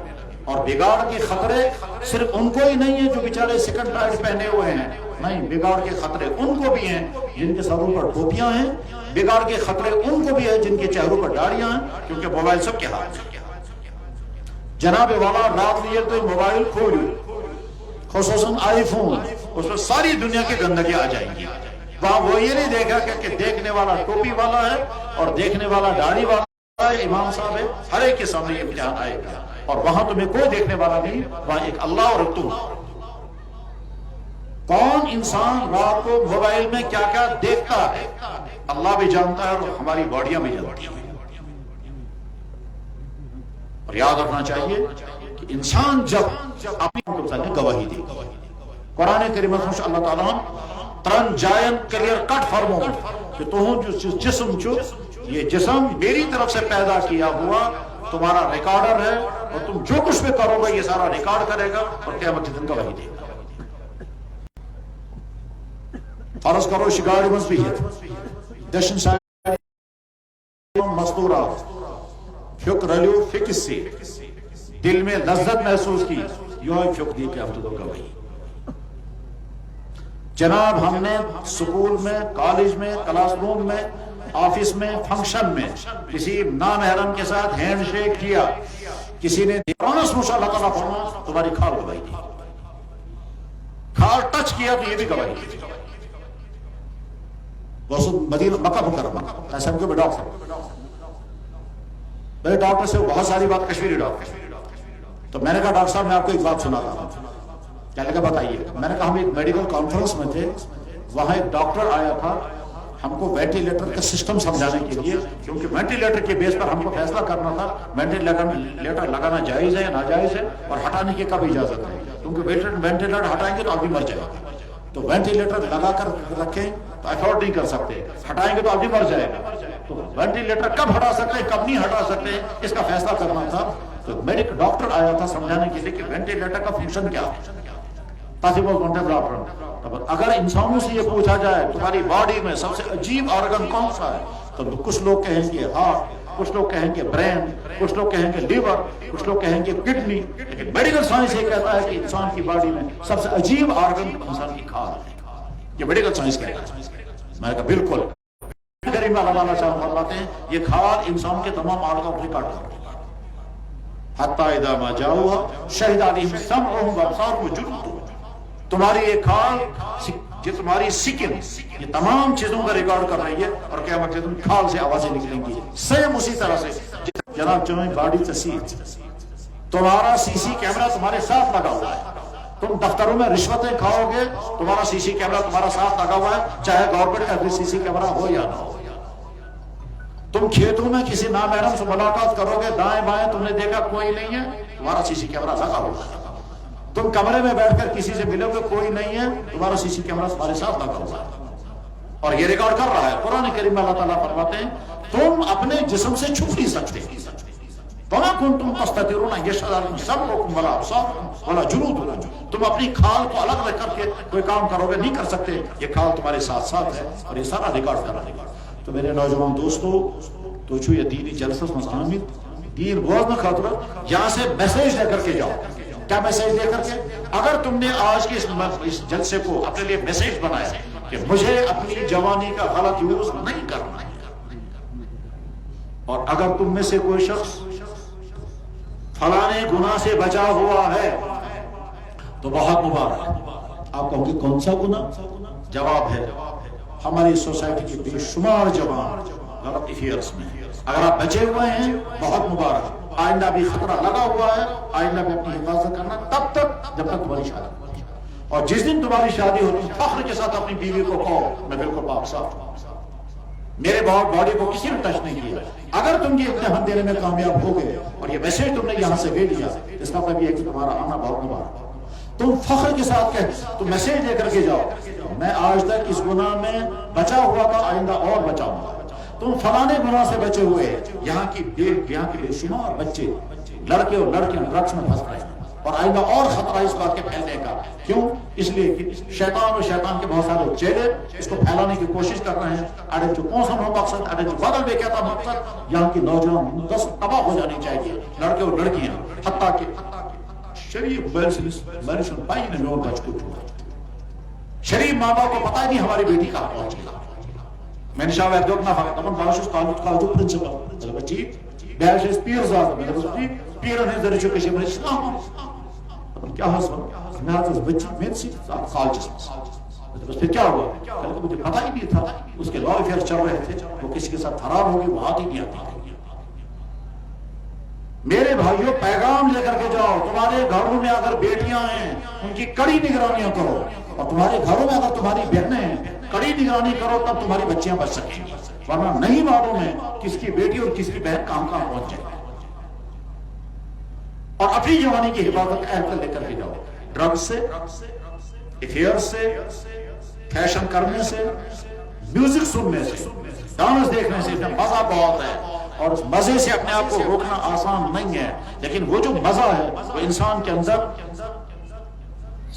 اور بگاڑ کے خطرے صرف ان کو ہی نہیں ہیں جو بیچارے سیکنڈ ٹائر پہنے ہوئے ہیں, نہیں, بگاڑ کے خطرے ان کو بھی ہیں جن کے سروں پر ٹوپیاں ہیں, بگاڑ کے خطرے ان کو بھی ہیں جن کے چہروں پر داڑیاں ہیں, کیونکہ موبائل سب کے ہاتھ میں. جناب والا رات لیے تو موبائل کھولی, خصوصاً آئی فون, اس میں ساری دنیا کی گندگیاں آ جائیں گی. وہاں وہ یہ نہیں دیکھا کہ دیکھنے والا ٹوپی والا ہے اور دیکھنے والا داڑھی والا ہے, امام صاحب ہے, ہر ایک کے سامنے یہ امتحان آئے گا. اور وہاں تمہیں کوئی دیکھنے والا نہیں, وہاں ایک اللہ اور تم. کون انسان رات کو موبائل میں کیا کیا دیکھتا ہے اللہ بھی جانتا ہے اور ہماری باڈیاں بھی جانتی ہیں. اور یاد رکھنا چاہیے کہ انسان جب اپنی گواہی دے, قرآن کریم میں اللہ تعالیٰ ترن جائن کلیئر کٹ فرمو کہ تو جو جسم چھو, یہ جسم میری طرف سے پیدا کیا ہوا تمہارا ریکارڈر ہے, اور تم جو کچھ بھی کرو گے یہ سارا ریکارڈ کرے گا اور قیامت کے دن گواہی دے گا. فرض کرو شگاری مز بھی دشن سائڈ مستورات فک رلیو فکس سے دل میں لذت محسوس کی, یوں فک دی کہ ہفتہ دو گواہی. جناب ہم نے سکول میں, کالج میں, کلاس روم میں, آفس میں, فنکشن میں کسی نامحرم کے ساتھ ہینڈ شیک کیا, کسی نے اللہ تعالیٰ فرما تمہاری کھال گواہی دی. کھال ٹچ کیا تو یہ بھی گواہی دی. مدینہ مکہ مکرمہ ایسا کے ڈاکٹر, میرے ڈاکٹر سے بہت ساری بات کشمیری ڈاکٹر, تو میں نے کہا ڈاکٹر صاحب میں آپ کو ایک بات سناتا ہوں. کیا لگا بتائیے. میں نے کہا ہم ایک میڈیکل کانفرنس میں تھے, وہاں ایک ڈاکٹر آیا تھا ہم کو وینٹیلیٹر کا سسٹم سمجھانے کے لیے, کیونکہ وینٹیلیٹر کے بیس پر ہم کو فیصلہ کرنا تھا وینٹیلیٹر لگانا جائز ہے یا ناجائز ہے اور ہٹانے کی کب اجازت ہے, کیونکہ وینٹیلیٹر ہٹائیں گے تو آدمی مر جائے گا. تو وینٹیلیٹر لگا کر رکھیں تو افورڈ نہیں کر سکتے, ہٹائیں گے تو آدمی مر جائے گا. تو وینٹیلیٹر کب ہٹا سکتے ہیں کب نہیں ہٹا سکتے اس کا فیصلہ کرنا تھا. تو میڈیکل ڈاکٹر آیا تھا سمجھانے کے لیے کہ وینٹیلیٹر کا فنکشن کیا ہے. اگر انسانوں سے یہ پوچھا جائے تمہاری باڈی میں سب سے عجیب آرگن کون سا ہے, تو کچھ لوگ کہیں گے ہارٹ, کچھ لوگ کہیں گے برین, کچھ لوگ کہیں گے لیور, کچھ لوگ کہیں گے کڈنی. لیکن میڈیکل سائنس یہ کہتا ہے کہ انسان کی باڈی میں سب سے عجیب آرگن انسان کی کھال ہے. یہ میڈیکل سائنس کہتا ہے. میں نے کہا بالکل. اللہ صاحب فرماتے ہیں یہ کھال انسان کے تمام آرگن کو ریکارڈ کرتی ہے. حتی اذا ما جاؤها شہد علیہم سمعہم وابصارہم وجلودہم. تمہاری یہ کھال, یہ تمہاری سکن, یہ تمام چیزوں کا ریکارڈ کر رہی ہے اور قیامت کے دن کھال سے آوازیں نکلیں گی. سیم اسی طرح سے جناب چوہیں باڈی تصویر, تمہارا سی سی کیمرہ تمہارے ساتھ لگا ہوا ہے. تم دفتروں میں رشوتیں کھاؤ گے تمہارا سی سی کیمرہ تمہارا ساتھ لگا ہوا ہے, چاہے گورنمنٹ کا بھی سی سی کیمرہ ہو یا نہ ہو. تم کھیتوں میں کسی نامحرم سے ملاقات کرو گے, دائیں بائیں تم نے دیکھا کوئی نہیں ہے, تمہارا سی سی کیمرہ لگا ہوا ہے. تم کمرے میں بیٹھ کر کسی سے ملو گے کوئی نہیں ہے, تمہارا سی سی کیمرہ تمہارے ساتھ لگا ہوا ہے اور یہ ریکارڈ کر رہا ہے. قرآن کریم میں اللہ تعالیٰ فرماتے ہیں تم اپنے جسم سے چھپ نہیں سکتے. وما کنتم تستترون یشهد علیکم سمعکم ولا ابصارکم ولا جلودکم. تم اپنی کھال کو الگ رکھ کر کے کوئی کام کرو گے نہیں کر سکتے. یہ کھال تمہارے ساتھ ساتھ ہے اور یہ سارا ریکارڈ کر رہا ہے. تو میرے نوجوان دوستو, تو چھو یہ دینی جلسہ مزامت دین بوزن خاطر یہاں سے میسیج لے کر کے جاؤ. کیا میسیج لے کر کے؟ اگر تم نے آج کے اس جلسے کو اپنے لیے میسیج بنایا کہ مجھے اپنی جوانی کا غلط یوز نہیں کرنا ہے, اور اگر تم میں سے کوئی شخص فلانے گناہ سے بچا ہوا ہے تو بہت مبارک. آپ کہو گے کون سا گناہ؟ جواب ہے ہماری سوسائٹی کے بے شمار جوان غلط افیئرس میں. اگر آپ بچے ہوئے ہیں بہت مبارک، آئندہ بھی خطرہ لگا ہوا ہے، آئندہ بھی اپنی حفاظت کرنا تب تک جب تک تمہاری شادی ہوتی ہے. اور جس دن تمہاری شادی ہوتی فخر کے ساتھ اپنی بیوی کو کہو میں بالکل پاک صاف ہوں، میرے باڈی کو کسی نے ٹچ نہیں کیا. اگر تم یہ امتحان دینے میں کامیاب ہو گئے اور یہ میسج تم نے یہاں سے لے لیا، اس کا مطلب یہ ہے کہ تمہارا آنا بہت مبارک. تم فخر کے ساتھ تم میسج لے کر کے جاؤ میں آج تک اس گناہ میں بچا ہوا تھا، آئندہ اور بچاؤں گا. تم فلانے گناہ سے بچے ہوئے. یہاں کے بے شمار بچے لڑکے اور لڑکیاں ڈرگس میں پھنس رہے ہیں اور آئندہ اور خطرہ اس بات کے پھیلنے کا. کیوں؟ اس لیے کہ شیطان اور شیطان کے بہت سارے چیلے اس کو پھیلانے کی کوشش کر رہے ہیں. اڑے جو کون سا مقصد، اڑے جو بدل بے کہتا مقصد، یہاں کی نوجوان تباہ ہو جانی چاہیے، لڑکے اور لڑکیاں. حتیٰ کہ شریف مینشن پائی نے میون بچ کو چھوڑا. شریف ماں باپ کو پتا ہی نہیں ہماری بیٹی کہاں پہنچی. میں نے شاہ وید نہ فقط تمام باشوس کالج پرنسپل بچی بیاش پیر زاد میں بچی پیر نے درج کے شمال اسلام کیا حاصل میں اس بچی میں سی کالج بس پھر کیا ہوا کہ مجھے پتہ ہی نہیں تھا اس کے لا افیئر چل رہے تھے، وہ کسی کے ساتھ فرار ہو گئی، وہ ہاتھ ہی نہیں آتی. میرے بھائیوں پیغام لے کر کے جاؤ. تمہارے گھروں میں اگر بیٹیاں ہیں ان کی کڑی نگرانیاں کرو، اور تمہارے گھروں میں اگر تمہاری بہنیں ہیں کڑی نگرانی کرو، تب تمہاری بچیاں بچ سکیں گی. ورنہ نہیں معلوم ہے کس کی بیٹی اور کس کی بہن کہاں پہنچ جائے. اور اپنی جوانی کی حفاظت اہل لے کر کے جاؤ. ڈرگز سے، افیئر سے، فیشن کرنے سے، میوزک سننے سے، ڈانس دیکھنے سے مزہ بہت ہے اور اس مزے سے اپنے آپ کو روکنا آسان نہیں ہے. لیکن وہ جو مزہ ہے وہ انسان کے اندر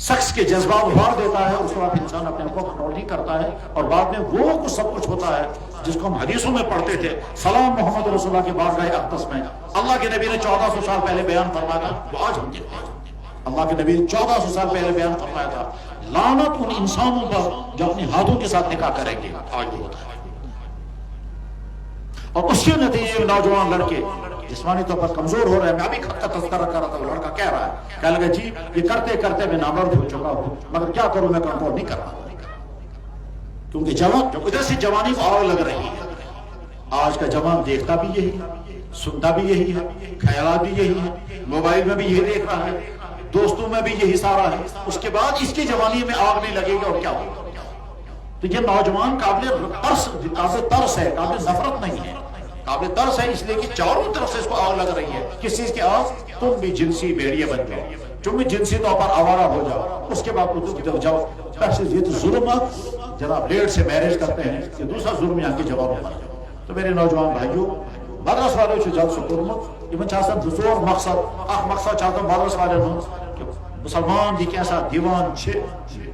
سخت کے جذبات ابھار دیتا ہے. اس کے بعد انسان اپنے آپ کو کنٹرول نہیں کرتا ہے اور بعد میں وہ کچھ سب کچھ ہوتا ہے جس کو ہم حدیثوں میں پڑھتے تھے. سلام محمد رسول اللہ کے بارگاہ اقدس میں اللہ کے نبی نے 1400 سال پہلے بیان فرمایا تھا، وہ آج ہم دیکھتے ہیں. اللہ کے نبی نے 1400 سال پہلے بیان فرمایا تھا لعنت ان انسانوں پر جو اپنے ہاتھوں کے ساتھ نکاح کریں گے. آج وہ ہوتا ہے. اور اس کے نتیجے نوجوان لڑکے جسمانی طور پر کمزور ہو رہے ہیں. میں ابھی خط کا تذکرہ کر رہا تھا، وہ لڑکا کہہ رہا ہے کہنے لگا جی یہ کرتے کرتے میں نامرد ہو چکا ہوں، مگر کیا کروں میں کنٹرول نہیں کر رہا. کیونکہ جوان جو ادھر سے جوانی کو آگ لگ رہی ہے. آج کا جوان دیکھتا بھی یہی ہے، سنتا بھی یہی ہے، خیالات بھی یہی ہے، موبائل میں بھی یہی دیکھ رہا ہے، دوستوں میں بھی یہی سارا ہے. اس کے بعد اس کی جوانی میں آگ نہیں لگے گی اور کیا ہوگا. تو یہ نوجوان قابل ترس ہے، قابل نفرت نہیں ہے. قابل ترس ہے اس لیے کہ چاروں طرف سے اس کو آگ لگ رہی ہے. کس چیز کی آگ؟ تم بھی جنسی بھیڑیے بن جاؤ، تم بھی جنسی طور پر آوارہ ہو جاؤ. اس کے بعد تم جب جاؤ یہ تو ظلم جناب لیٹ سے میرج کرتے ہیں، یہ دوسرا ظلم یہاں کی جوابوں پر. تو میرے نوجوان بھائیوں مدرس والوں سے جلد سے قرمت یہ چاہتا دوسرا مقصد چاہتا ہوں مدرس والے مسلمان بھی کیسا دیوان چھے،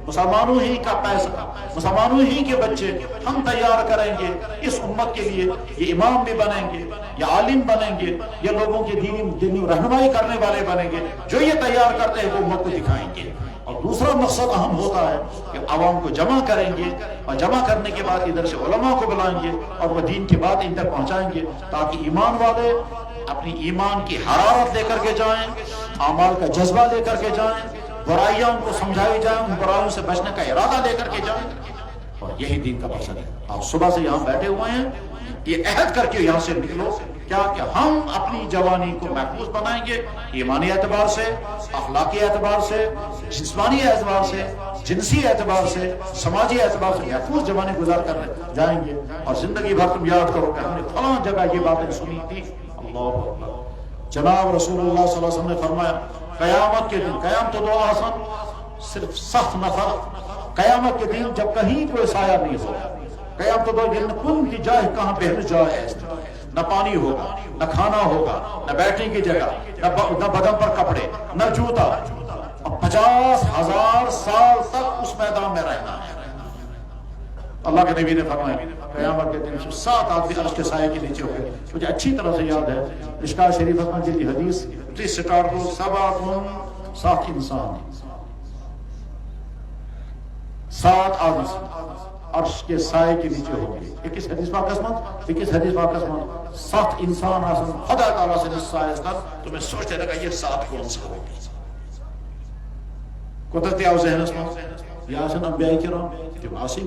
مسلمانوں ہی کا پیسہ، مسلمانوں ہی کے بچے ہم تیار کریں گے اس امت کے لیے. یہ امام بھی بنیں گے، یہ عالم بنیں گے، یہ لوگوں کی دینی رہنمائی کرنے والے بنیں گے. جو یہ تیار کرتے ہیں وہ امت کو دکھائیں گے. اور دوسرا مقصد اہم ہوتا ہے کہ عوام کو جمع کریں گے، اور جمع کرنے کے بعد ادھر سے علماء کو بلائیں گے اور وہ دین کی بات ان تک پہنچائیں گے تاکہ ایمان والے اپنی ایمان کی حرارت لے کر کے جائیں، اعمال کا جذبہ لے کر کے جائیں، برائیاں ان کو سمجھائی جائیں، ان برائیوں سے بچنے کا ارادہ لے کر کے جائیں. اور یہی دین کا مقصد ہے. آپ صبح سے یہاں بیٹھے ہوئے ہیں، یہ عہد کر کے یہاں سے نکلو کیا کہ ہم اپنی جوانی کو محفوظ بنائیں گے، ایمانی اعتبار سے، اخلاقی اعتبار سے، جسمانی اعتبار سے، جنسی اعتبار سے، سماجی اعتبار سے محفوظ جوانی گزار کر جائیں گے. اور زندگی بھر تم یاد کرو کہ ہم نے فلاں جگہ یہ باتیں سنی تھی. اللہ اکبر. جناب رسول اللہ صلی اللہ علیہ وسلم نے فرمایا قیامت کے دن، قیام تو دو آسان صرف سخت نفر، قیامت کے دن جب کہیں کوئی سایہ نہیں ہوگا، قیام تو دو دن کن کی جائے کہاں پہن جائے، نہ پانی ہوگا، نہ کھانا ہوگا، نہ بیٹھنے کی جگہ، نہ بدن پر کپڑے، نہ جوتا. اور 50,000 سال تک اس میدان میں رہنا ہے. اللہ کے نبی نے فرمایا قیامت کے دن 7 آدمی عرش کے سائے کے نیچے ہوئے. مجھے اچھی طرح سے یاد ہے مشکاۃ شریف میں جلدی حدیث 30 سٹار کو 7 انسان، 7 آدمی عرش کے سائے کے نیچے ہوں گے. ایک اس حدیث پاک قسمت، ایک اس حدیث پاک قسمت 7 انسان آسن خدا تعالیٰ سے نسائے اس کا. تو میں سوچتے رہا یہ 7 کون سے ہوں گے. قدرت آو ذہن اس میں یا آسن انبیاء کرام، جب عاصم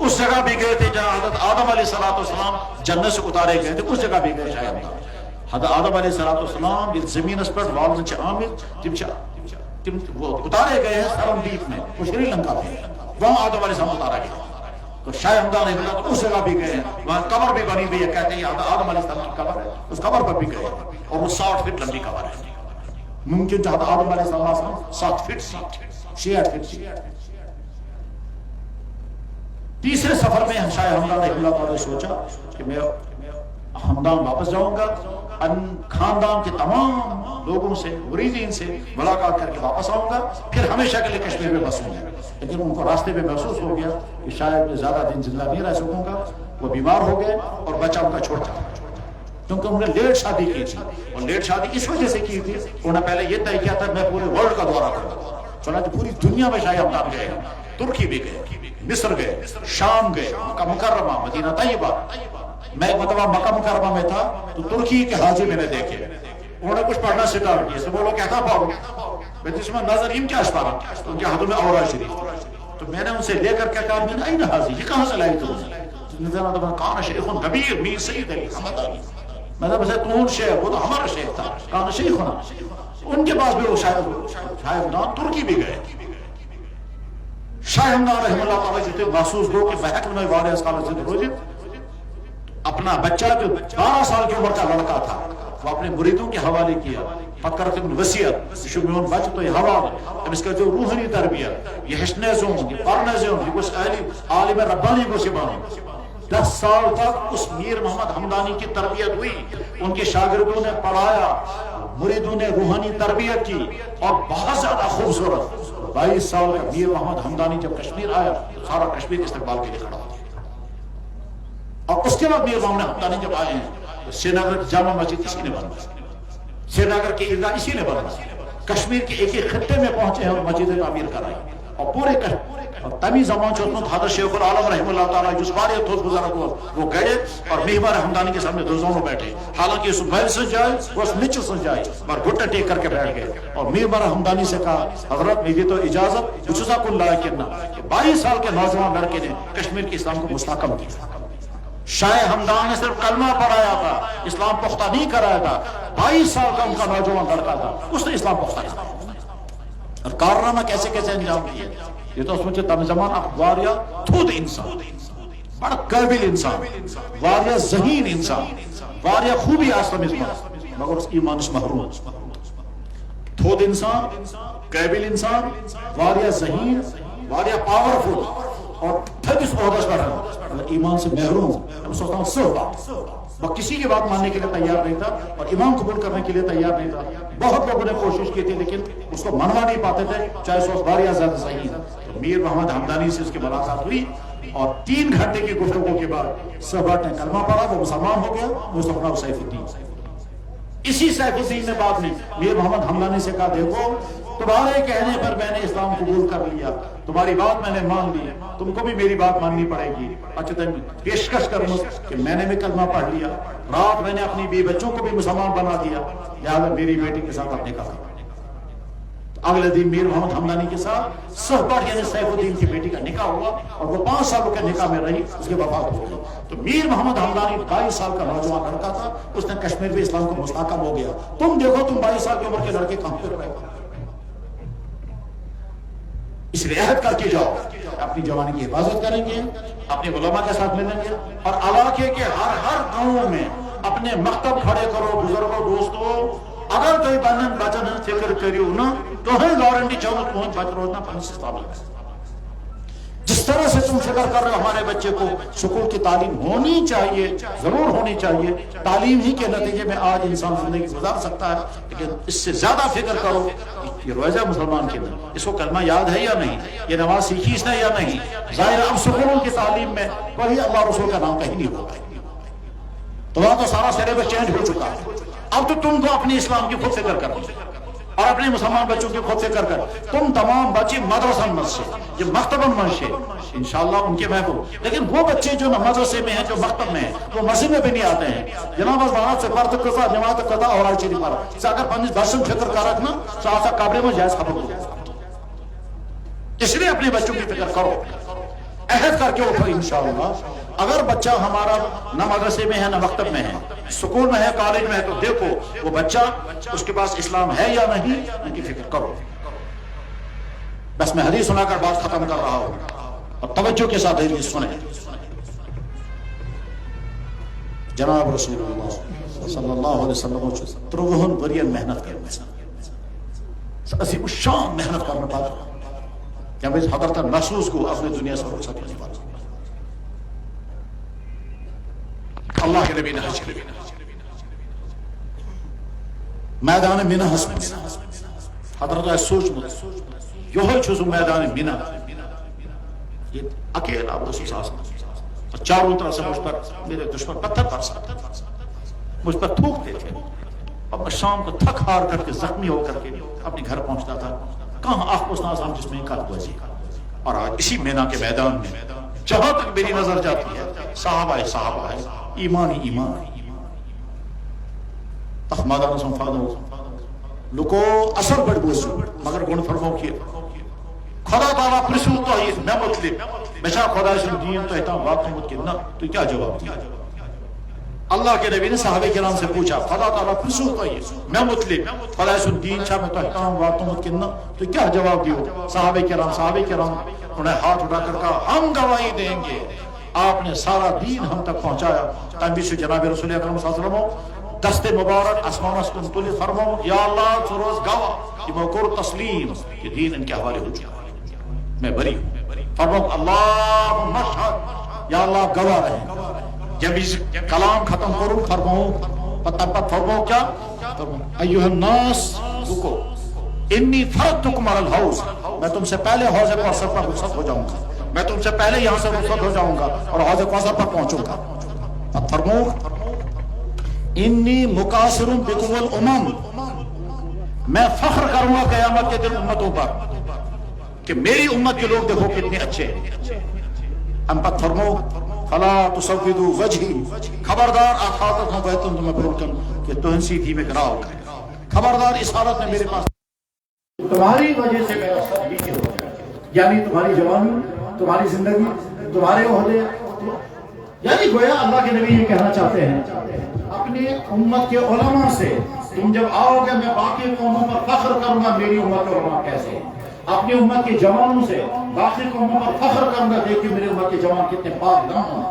اس جگہ بھی گئے تھے جہاں حضرت آدم علیہ السلام جنت سے اتارے گئے تھے، اس جگہ بھی گئے شاہ ہمدان. حضرت آدم علیہ السلام زمین اس پر والن آمد تم وہ اتارے گئے ہیں سرم دیپ میں، وہ شری لنکا میں، وہاں آدم علیہ السلام اتارا گیا. تو شاہ ہمدان اس جگہ بھی گئے ہیں، وہاں قبر بھی بنی ہوئی ہے، کہتے ہیں آدم علیہ السلام کی قبر ہے، اس قبر پر بھی گئے اور وہ 60 فٹ لمبی قبر ہے. ممکن جو آدم علیہ السلام 7 فٹ سی 6 فٹ سی. تیسرے سفر میں شاہ ہمدان رحمہ اللہ تعالی نے سوچا کہ میں ہمدان واپس جاؤں گا، خاندان کے تمام لوگوں سے مریدین سے ملاقات کر کے واپس آؤں گا، پھر ہمیشہ کے لیے کشمیر میں بسوں گا. لیکن ان کو راستے میں محسوس ہو گیا کہ شاید میں زیادہ دن زندہ نہیں رہ سکوں گا. وہ بیمار ہو گئے اور بچہ ان کا چھوٹا، کیونکہ انہوں نے لیٹ شادی کی تھی، اور لیٹ شادی اس وجہ سے کی تھی انہوں نے پہلے یہ طے کیا تھا میں پورے ورلڈ کا دورہ کروں گا. چنانچہ پوری دنیا میں شاہ ہمدان گئے، ترکی بھی گئے، مصر گئے، شام گئے، مکہ مکرمہ، مدینہ طیبہ. میں ایک مرتبہ مکہ مکرمہ میں تھا تو ترکی کے حاجی میں نے دیکھے، انہوں نے کچھ پڑھنا سٹارٹ کیا، بولو کہتا پاؤ میں جس میں نظر ان کیا اشپارا ان کے ہاتھوں میں اورا شریف. تو میں نے ان سے لے کر کے کہا میں نہیں حاضی یہ کہاں سے لائی تم؟ کان شیخ کبیر میر سید علی حمدانی. میں نے بس تون شیخ، وہ تو ہمارا شیخ تھا، کان شیخ ہونا. ان کے پاس بھی وہ شاہ ہمدان ترکی بھی گئے. شاہ ہمدان رحمہ اللہ تعالی جتے محسوس ہو کہ بحق میں وارے اسکالر سے روزے اپنا بچہ جو 12 سال کی عمر کا لڑکا تھا وہ اپنے مریدوں کے حوالے کیا. فکرت وصیت شمیون بچ تو یہ حوالہ امس کا جو روحانی تربیت یہ ہشنے زون یہ پڑھنے زون یہ کچھ عالم ربانی کو سبانو. 10 سال تک اس میر محمد حمدانی کی تربیت ہوئی، ان کے شاگردوں نے پڑھایا، مریدوں نے روحانی تربیت کی، اور بہت زیادہ خوبصورت 22 سال کا میر محمد حمدانی جب کشمیر آیا تو سارا کشمیر استقبال کے لیے کھڑا ہو گیا. اور اس کے بعد میر محمد حمدانی جب آئے ہیں سری نگر کی جامع مسجد اسی نے بنائی، سری نگر کی عیدگاہ اسی نے بنائی، کشمیر کے ایک ایک خطے میں پہنچے ہیں اور مسجد تعمیر کرائی. اور پورے اور تمی زمان چوتھ حضرت شیخ العالم رحمہ اللہ تعالیٰ جس بارے تھوس بزرگ وہ گئے اور محور حمدانی کے سامنے دو زونوں بیٹھے، حالانکہ اس بھر سے جائے وہ اس نیچے سے جائے اور گھٹنے ٹیک کر کے بیٹھ گئے. اور محور حمدانی سے کہا حضرت میری تو اجازت جزاک اللہ کرنا. 22 سال کے نوجوان لڑکے نے کشمیر کے اسلام کو مستحکم کیا. شاہ ہمدان نے صرف کلمہ پڑھایا تھا، اسلام پختہ نہیں کرایا تھا. 22 سال کا ان کا نوجوان لڑکا تھا، اس نے اسلام پختہ کیا. اور کارنامہ کیسے کیسے انجام دیے یہ تو سوچے تم زمان واریا تھود انسان، بڑا قابل انسان، واریا ذہین انسان، واریا خوبی آسم اسمان مگر اس ایمان سے محروم. تھود انسان، قابل انسان، واریا ذہین، واریا پاورفل، اور پھر اس عہدہ سے بیٹھا ایمان سے محروم. میں سوچتا ہوں صحبہ وہ کسی کی بات ماننے کے لیے تیار نہیں تھا اور ایمان قبول کرنے کے لیے تیار نہیں تھا. بہت لوگوں نے کوشش کی تھی لیکن اس کو منوا نہیں پاتے تھے، چاہے سو باریا زیادہ صحیح. میر محمد حمدانی سے اس کی ملاقات ہوئی اور 3 گھنٹے کی گفتگو کے بعد صحبت نے کلمہ پڑھا، وہ مسلمان ہو گیا. وہ اپنا سیف الدین، اسی سیف الدین نے بعد میں میر محمد حمدانی سے کہا دیکھو تمہارے کہنے پر میں نے اسلام قبول کر لیا، تمہاری بات میں نے مان لی، تم کو بھی میری بات ماننی پڑے گی. اچھا تم پیشکش کروں کہ میں نے بھی کلمہ پڑھ لیا، رات میں نے اپنی بیوی بچوں کو بھی مسلمان بنا دیا، لہٰذا میری بیٹی کے ساتھ اپنے کا. اگلے دن میر محمد حمدانی کے ساتھ صحبت یعنی سیف الدین کی بیٹی کا نکاح ہوا اور وہ 5 سالوں کے نکاح میں رہی، اس کے وفات ہو گئی. تو میر محمد حمدانی 22 سال کا نوجوان لڑکا تھا، اس نے کشمیر میں اسلام کو مستحکم ہو گیا. تم دیکھو تم 22 سال کی عمر کے لڑکے کہاں پہ رہے. اس لیے عہد کر کے جاؤ اپنی جوانی کی حفاظت کریں گے، اپنے علماء کے ساتھ ملیں گے اور علاقے کے ہر گاؤں میں اپنے مکتب کھڑے کرو. بزرگوں دوستو اگر کوئی بنن بچن فکر کریو نا تو ہے گارنٹی چاہو تمہیں بچ روزنا 5 سال. جس طرح سے تم فکر کر رہے ہو ہمارے بچے کو سکول کی تعلیم ہونی چاہیے، ضرور ہونی چاہیے. تعلیم ہی کے نتیجے میں آج انسان زندگی گزار سکتا ہے، لیکن اس سے زیادہ فکر کرو یہ روزہ مسلمان کے اندر اس کو کلمہ یاد ہے یا نہیں، یہ نماز سیکھی اس نے یا نہیں. ظاہر اب سکولوں کی تعلیم میں کوئی اللہ رسول کا نام کہیں نہیں ہوگا، تو وہاں تو سارا سلیبس چینج ہو چکا ہے. اب تو تم کو اپنے اسلام کی خود فکر کرنی اور اپنے مسلمان بچوں کی خود فکر کر. تم تمام بچے مدرسہ من سے جو مکتب من سے انشاءاللہ ان کے محبوب، لیکن وہ بچے جو مدرسے میں ہیں جو مکتب میں ہیں وہ مسجد میں بھی نہیں آتے ہیں. جناب بات سے فرض قضا جماعت قضا اور آج نہیں پارا اگر پنج بسم فکر کر رکھنا ساتھ قابل میں جائز خبر ہو. اس لیے اپنے بچوں کی فکر کرو. عہد کر کے اٹھو انشاءاللہ. اگر بچہ ہمارا نہ مدرسے میں ہے نہ مکتب میں ہے، اسکول میں ہے، کالج میں ہے، تو دیکھو وہ بچہ اس کے پاس اسلام ہے یا نہیں، ان کی فکر کرو. بس میں حدیث سنا کر بات ختم کر رہا ہوں، اور توجہ کے ساتھ حدیث سنیں. جناب رسول اللہ صلی اللہ علیہ وسلم 30 ورین محنت کرنے عظیم الشان محنت کرنے پاتا کہ ہمیں حضرت محسوس کو اپنے دنیا سے رخصت ہونے پاتا. اللہ کے نبی نے حج کیا میدان مینا حسن حضرت سوچ مت یہ چھو میدان مینا یہ اکیلا رسول صاحب چاروں طرف سے مجھ پر میرے دشمن پتھر برساتے مجھ پر تھوکتے تھے. اب میں شام کو تھک ہار کر کے زخمی ہو کر کے اپنے گھر پہنچتا تھا. کہاں آخوص نازم جس میں کت بجی. اور آج اسی مینا کے میدان میں جہاں تک میری نظر جاتی ہے صحابہ صحابہ ہے، ایمان ہی ایمان. تخمادہ رسم فادو لکو اثر بڑھ بوزو مگر گن فرمو کیے خدا تعالیٰ پرسو تو یہ میں مطلب بشا خدا سے دین تو احتا واقع متکنہ تو کیا جواب دیا؟ اللہ کے نبی نے صحابہ کرام سے پوچھا خدا تعالیٰ پرسو تو یہ میں مطلب خدا سے دین چاہ میں تو احتا واقع متکنہ تو کیا جواب دیو؟ صحابہ کرام انہیں ہاتھ اٹھا کر کہا ہم گواہی دیں گے آپ نے سارا دین ہم تک پہنچایا. تنبیہ سے جناب رسول اکرم صلی اللہ علیہ وسلم دست مبارک اسمان اسکن تلی فرمو یا اللہ سروز گواہ یہ موقور تسلیم کہ دین ان کے حوالے ہو چکا میں بری ہوں. فرمو اللہ مشہد یا اللہ گواہ رہے. جب اس کلام ختم کروں فرمو کیا ایوہ الناس رکو انی فرضتکم علی الحوض میں تم سے پہلے حوض کوثر پر رخصت ہو جاؤں گا. میں تم سے پہلے یہاں سے رخصت ہو جاؤں گا اور حوض کوثر پر پہنچوں گا. اب فرمو انی مقاصر بکم الامم میں فخر کروں گا قیامت کے دن امتوں پر کہ میری امت کے لوگ دیکھو کتنے اچھے ہیں. ہم پر فرمو فلا تصودوا وجہی خبردار آپ حاضر ہوں بیتن تمہیں بول کر کہ تہن سیدھی میں گراہ ہو گئے. خبردار اس حالت میں میرے پاس تمہاری وجہ سے میرا سب نیچے ہو گیا. یعنی تمہاری جوانی، تمہاری زندگی، تمہارے عہدے، یعنی گویا اللہ کے نبی یہ کہنا چاہتے ہیں اپنی امت کے علماء سے تم جب آؤ گے میں باقی قوموں پر فخر کروں گا میری امت کے علماء کیسے ہیں. اپنی امت کے جوانوں سے باقی قوموں پر فخر کروں گا دیکھیں میری امت کے جوان کتنے پاک دام ہیں.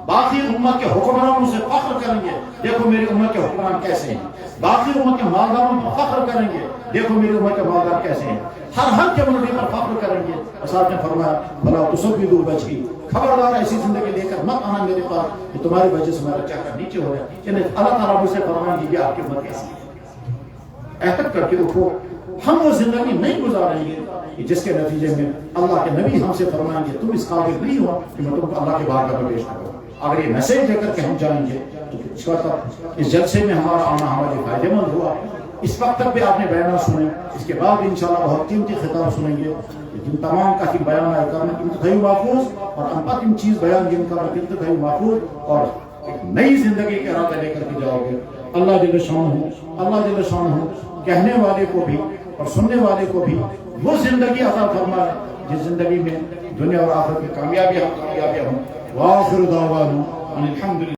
باقی امت کے حکمرانوں سے فخر کریں گے دیکھو میری امت کے حکمران کیسے ہیں. باقی امت کے مالداروں پر فخر کریں گے دیکھو میری امت کے مالدار کیسے ہیں. ہر کمیونٹی پر فخر کریں گے. اساتذہ نے فرمایا بلا تصودوا وجہی خبردار ایسی زندگی لے کر مت آنا میرے پاس کہ تمہاری وجہ سے میرا چاکر نیچے ہو گیا. یعنی اللہ تعالیٰ مجھ سے فرمائیں گے آپ کی امت کیسی ہے. احتیاط کر کے اٹھو. ہم وہ زندگی نہیں گزاریں گے جس کے نتیجے میں اللہ کے نبی ہم سے فرمائیں گے تم اس قابل نہیں ہو کہ میں تم کو اللہ کے بارگاہ میں پیش کروں. اگر یہ میسج لے کر کے ہم جائیں گے تو اس جلسے میں ہمارا آنا ہمارے لیے فائدہ مند ہوا. اس وقت تک بھی آپ نے بیانات سنے، اس کے بعد انشاءاللہ بہت قیمتی خطاب سنیں گے جن تمام کا کی بیان ہے کرنا انتہائی محفوظ اور انپتم چیز بیان جن کا انتہائی محفوظ اور ایک نئی زندگی کے ارادہ لے کر کے جاؤ گے. اللہ جل شانہ کہنے والے کو بھی اور سننے والے کو بھی وہ زندگی عطا فرمائے جس زندگی میں دنیا اور آخرت کی کامیابیاں ہوں. وآخر دعوانا ان الحمدللہ.